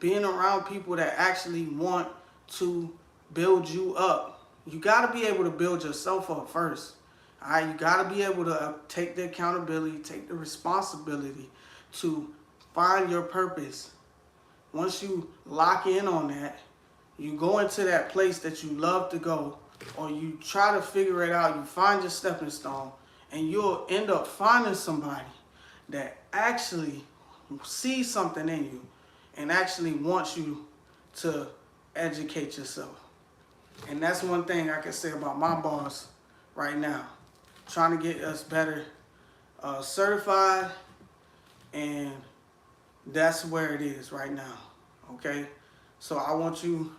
Being around people that actually want to build you up. You got to be able to build yourself up first. All right, you got to be able to take the accountability, take the responsibility to find your purpose. Once you lock in on that, you go into that place that you love to go, or you try to figure it out, you find your stepping stone, and you'll end up finding somebody that actually sees something in you and actually wants you to educate yourself. And that's one thing I can say about my boss right now. Trying to get us better certified, and that's where it is right now, okay? So I want you,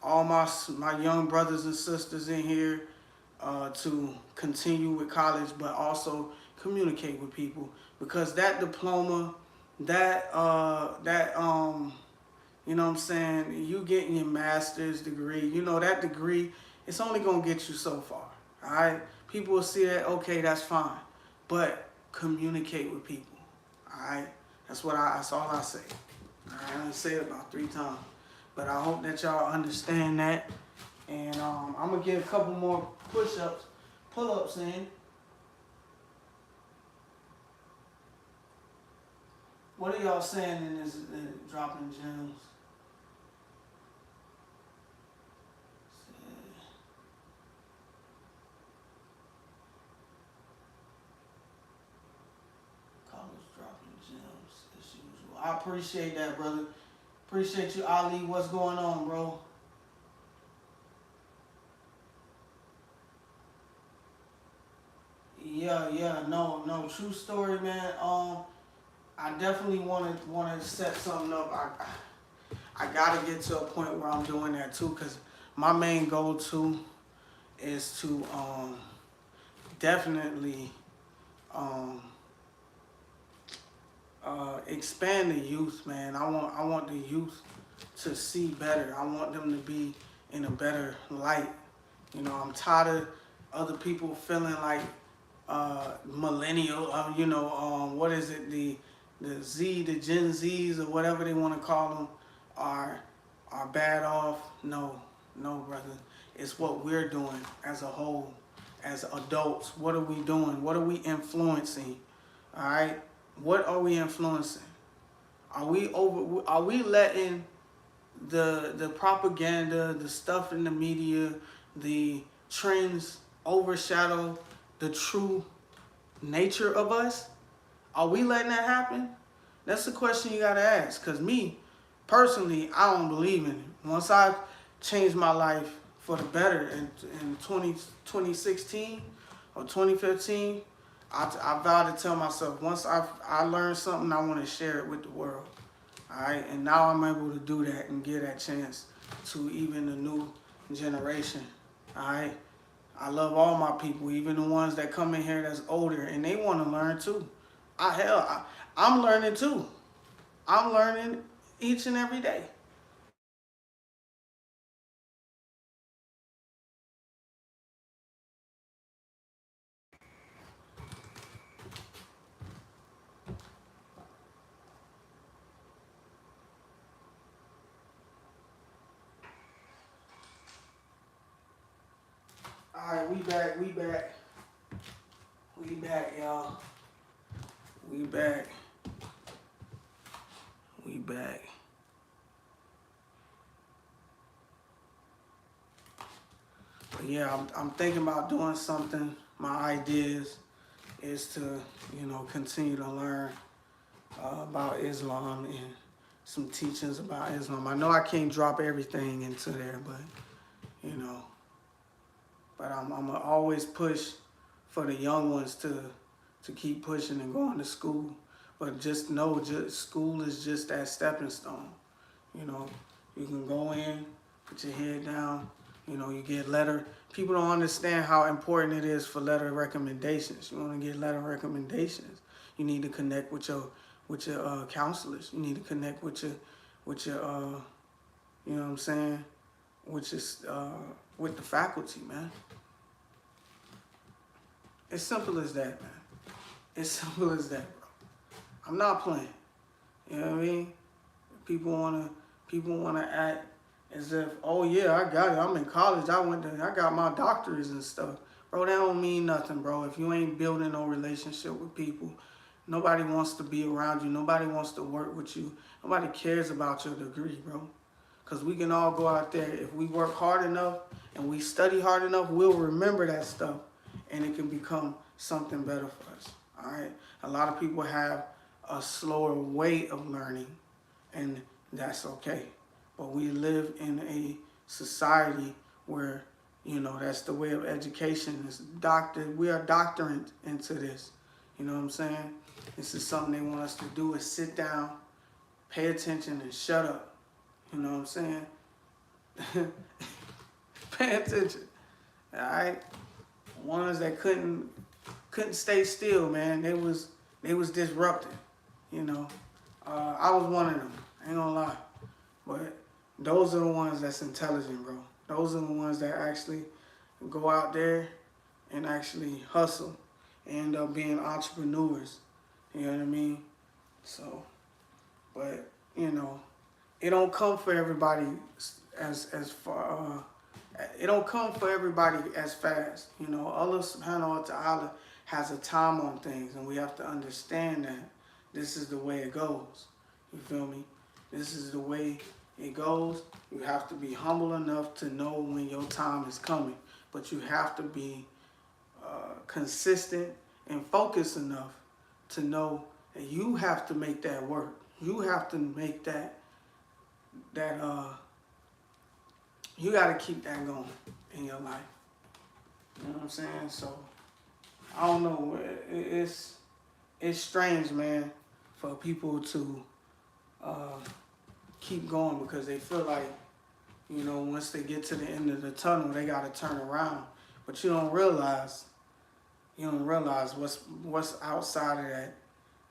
all my young brothers and sisters in here, to continue with college, but also communicate with people, because that diploma, that you know what I'm saying, you getting your master's degree, that degree, it's only gonna get you so far, all right? People will see that, okay, that's fine, but communicate with people, all right? That's all I say. All right, I only say it about 3 times, but I hope that y'all understand that. And I'm gonna get a couple more push-ups, pull-ups in. What are y'all saying in this dropping gems? Carlos dropping gems as usual. I appreciate that, brother. Appreciate you, Ali. What's going on, bro? Yeah, no, true story, man. I definitely want to set something up. I gotta get to a point where I'm doing that too, because my main goal too is to definitely um, expand the youth, man. I want the youth to see better. I want them to be in a better light. You know, I'm tired of other people feeling like millennial. What is it? The Gen Zs or whatever they want to call them are bad off. No, no, brother. It's what we're doing as a whole, as adults. What are we doing? What are we influencing? All right. What are we influencing? Are we letting the propaganda, the stuff in the media, the trends overshadow the true nature of us? Are we letting that happen? That's the question you gotta ask. Cause me, personally, I don't believe in it. Once I changed my life for the better in 2016 or 2015, I vowed to tell myself, once I learned something, I want to share it with the world. All right, and now I'm able to do that and give that chance to even the new generation. All right, I love all my people, even the ones that come in here that's older and they want to learn too. I'm learning too. I'm learning each and every day. All right, we back, y'all. We back, we back. But yeah, I'm thinking about doing something. My ideas is to, continue to learn about Islam and some teachings about Islam. I know I can't drop everything into there, but you know, I'm gonna always push for the young ones to keep pushing and going to school. But just know, school is just that stepping stone. You know, you can go in, put your head down. You get letter. People don't understand how important it is for letter recommendations. You want to get letter recommendations, you need to connect with your counselors. You need to connect with your you know what I'm saying, with the faculty, man. It's simple as that, man. It's simple as that, bro. I'm not playing. You know what I mean? People wanna act as if, oh yeah, I got it. I'm in college. I got my doctorates and stuff. Bro, that don't mean nothing, bro. If you ain't building no relationship with people, nobody wants to be around you. Nobody wants to work with you. Nobody cares about your degree, bro. Because we can all go out there. If we work hard enough and we study hard enough, we'll remember that stuff. And it can become something better for us. All right? A lot of people have a slower way of learning. And that's okay. But we live in a society where, that's the way of education. Is doctored. We are doctoring into this. You know what I'm saying? This is something they want us to do, is sit down, pay attention, and shut up. You know what I'm saying? Pay attention. All right? Ones that couldn't stay still, man. They was disrupting. I was one of them. I ain't gonna lie. But those are the ones that's intelligent, bro. Those are the ones that actually go out there and actually hustle and end up being entrepreneurs. You know what I mean? So, but it don't come for everybody as far. It don't come for everybody as fast. Allah Subhanahu wa Taala has a time on things, and we have to understand that this is the way it goes. You feel me? This is the way it goes. You have to be humble enough to know when your time is coming, but you have to be consistent and focused enough to know that you have to make that work. You have to make that you got to keep that going in your life. You know what I'm saying? So I don't know. It's strange, man, for people to keep going because they feel like You know, once they get to the end of the tunnel, they got to turn around. But you don't realize what's outside of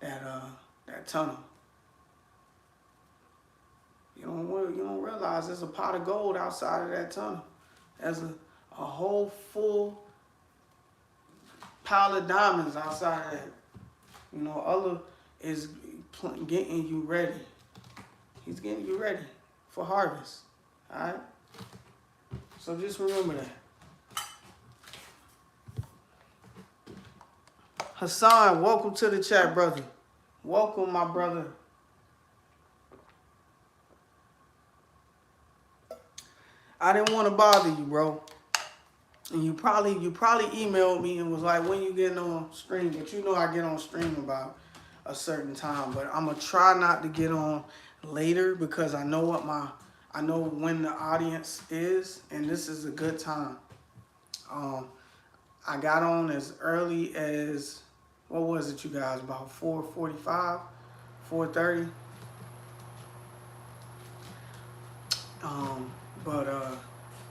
that tunnel. You don't realize there's a pot of gold outside of that tunnel. There's a whole full pile of diamonds outside of that. You know, Allah is getting you ready. He's getting you ready for harvest. All right? So just remember that. Hassan, welcome to the chat, brother. Welcome, my brother. I didn't want to bother you, bro. And you probably emailed me and was like, when you getting on stream? But you know I get on stream about a certain time. But I'm gonna try not to get on later because I know when the audience is, and this is a good time. I got on as early as, what was it, you guys? About 4:45, 4:30.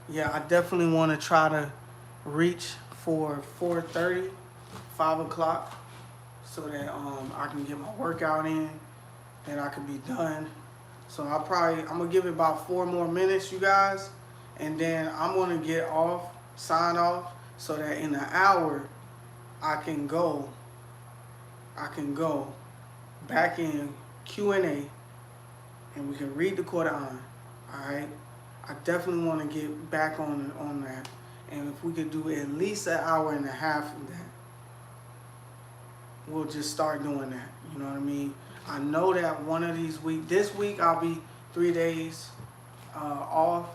Yeah, I definitely want to try to reach for 4:30, 5 o'clock, so that I can get my workout in, and I can be done. So I'm gonna give it about 4 more minutes, you guys, and then I'm gonna get off, sign off, so that in an hour I can go back in Q&A, and we can read the Quran. All right. I definitely want to get back on that. And if we could do at least an hour and a half of that, we'll just start doing that. You know what I mean? I know that one of these weeks, this week I'll be 3 days off,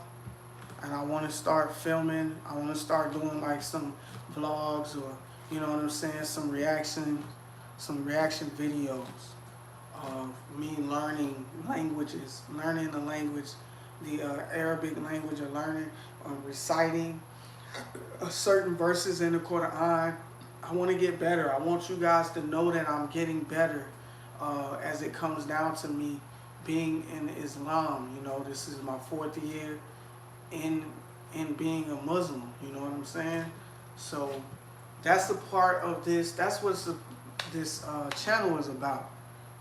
and I want to start filming. I want to start doing like some vlogs, or, you know what I'm saying, some reaction videos of me learning languages, learning the language, the Arabic language, or learning or reciting certain verses in the Quran. I want to get better. I want you guys to know that I'm getting better as it comes down to me being in Islam. You know, this is my 4th year in being a Muslim. You know what I'm saying? So that's a part of this. That's what this channel is about.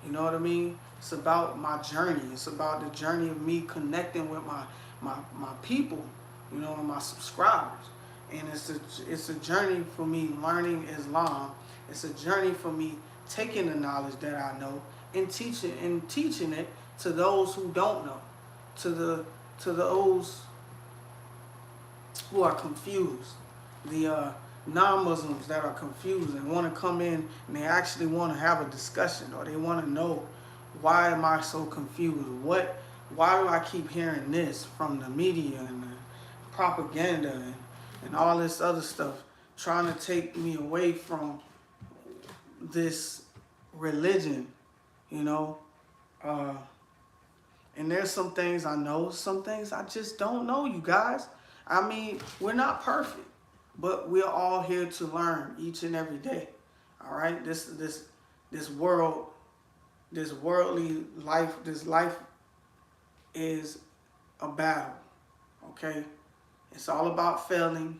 You know what I mean? It's about my journey. It's about the journey of me connecting with my people, you know, and my subscribers. And it's a journey for me learning Islam. It's a journey for me taking the knowledge that I know and teaching it to those who don't know, to those who are confused, the non-Muslims that are confused and want to come in and they actually want to have a discussion, or they want to know, why am I so confused? Why do I keep hearing this from the media and the propaganda and all this other stuff trying to take me away from this religion, you know? And there's some things I know, some things I just don't know, you guys. I mean, we're not perfect, but we're all here to learn each and every day. All right? This world, this worldly life, this life is a battle. Okay? It's all about failing.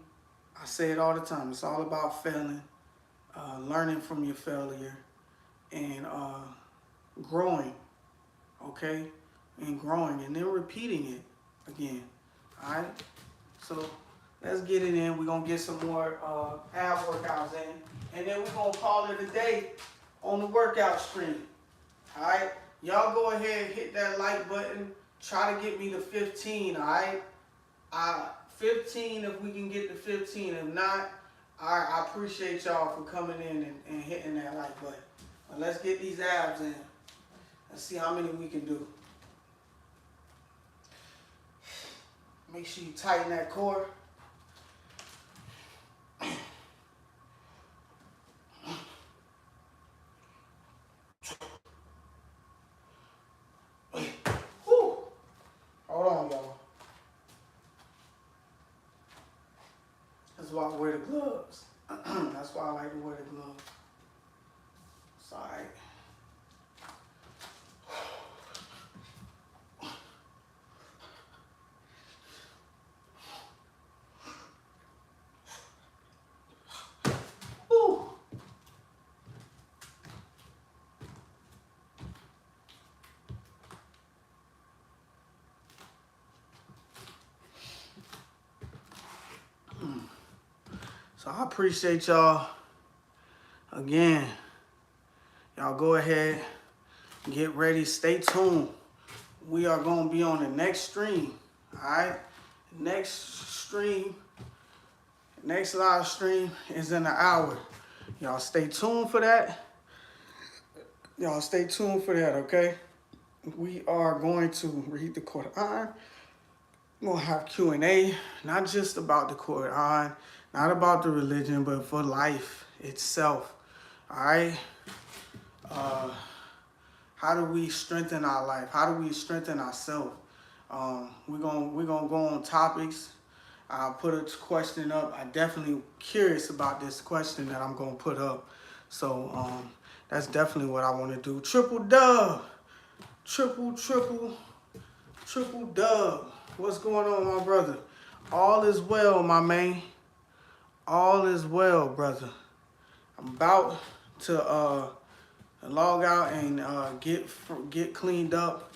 I say it all the time. It's all about failing, learning from your failure, and growing. Okay? And growing, and then repeating it again. All right? So let's get it in. We're going to get some more ab workouts in. And then we're going to call it a day on the workout stream. All right? Y'all go ahead and hit that like button. Try to get me to 15, all right? 15 if we can get to 15. If not, I appreciate y'all for coming in and hitting that like button. But let's get these abs in. Let's see how many we can do. Make sure you tighten that core. Whew. Hold on, y'all. That's why I wear the gloves. That's why I like to wear the gloves. It's all right. So I appreciate y'all. Again, y'all go ahead, get ready, stay tuned. We are going to be on the next stream, all right? Next live stream is in an hour. Y'all stay tuned for that. Y'all stay tuned for that, okay? We are going to read the Quran. We're going to have Q&A, not just about the Quran, not about the religion, but for life itself, all right? How do we strengthen our life? How do we strengthen ourselves? We're gonna go on topics. I'll put a question up. I'm definitely curious about this question that I'm gonna put up. So that's definitely what I want to do. Triple dub, triple dub. What's going on, my brother? All is well, my man. All is well, brother. I'm about to log out and get cleaned up,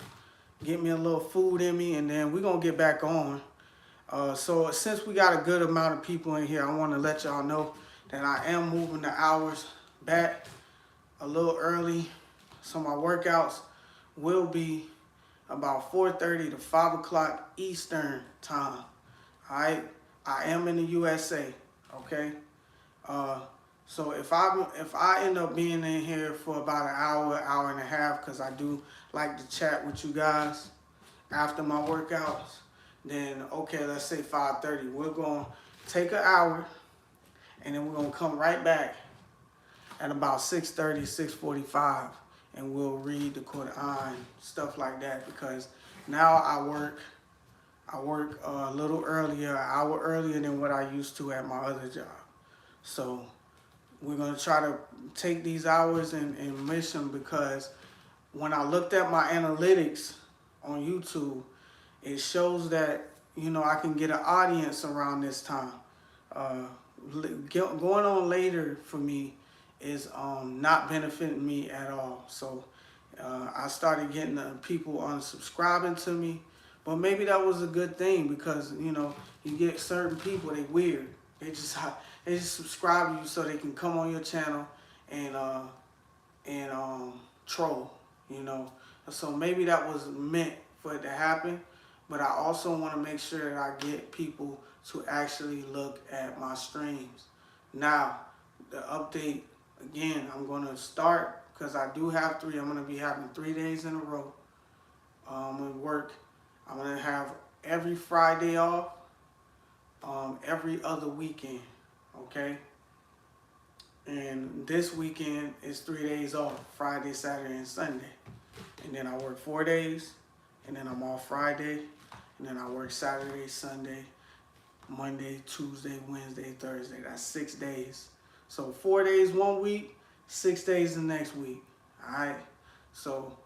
get me a little food in me, and then we're gonna get back on. So since we got a good amount of people in here, I want to let y'all know that I am moving the hours back a little early. So my workouts will be about 4:30 to 5 o'clock Eastern time. All right, I am in the USA. Okay. So if I end up being in here for about an hour and a half, because I do like to chat with you guys after my workouts, then okay, let's say 5:30. We're gonna take an hour, and then we're gonna come right back at about 6:30, 6:45, and we'll read the Quran, stuff like that. Because now I work a little earlier, an hour earlier than what I used to at my other job. So we're going to try to take these hours and miss them, because when I looked at my analytics on YouTube, it shows that, you know, I can get an audience around this time. Going on later for me is not benefiting me at all. So I started getting people unsubscribing to me. But maybe that was a good thing, because, you know, you get certain people, they weird. They just subscribe to you so they can come on your channel and troll, you know. So maybe that was meant for it to happen, but I also want to make sure that I get people to actually look at my streams. Now, the update, again, I'm going to start, because I do have 3. I'm going to be having 3 days in a row. With work, I'm going to have every Friday off. Every other weekend, okay? And this weekend is 3 days off, Friday, Saturday, and Sunday. And then I work 4 days, and then I'm off Friday, and then I work Saturday, Sunday, Monday, Tuesday, Wednesday, Thursday. That's 6 days. So 4 days one week, 6 days the next week, all right? So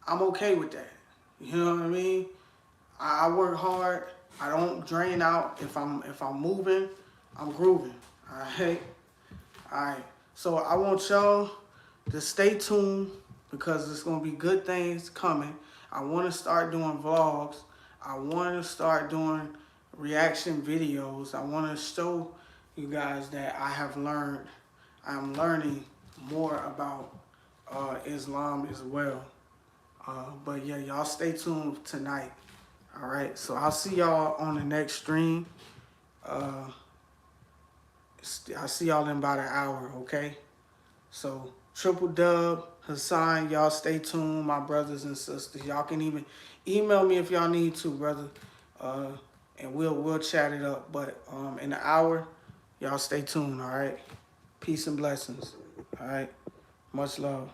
I'm okay with that. You know what I mean? I work hard. I don't drain out. If I'm moving, I'm grooving. All right. So I want y'all to stay tuned, because there's gonna be good things coming. I want to start doing vlogs. I want to start doing reaction videos. I want to show you guys that I'm learning more about Islam as well. But yeah, y'all stay tuned tonight. All right, so I'll see y'all on the next stream. I'll see y'all in about an hour, okay? So, triple dub, Hassan, y'all stay tuned, my brothers and sisters. Y'all can even email me if y'all need to, brother. And we'll chat it up. But in an hour, y'all stay tuned, all right? Peace and blessings, all right? Much love.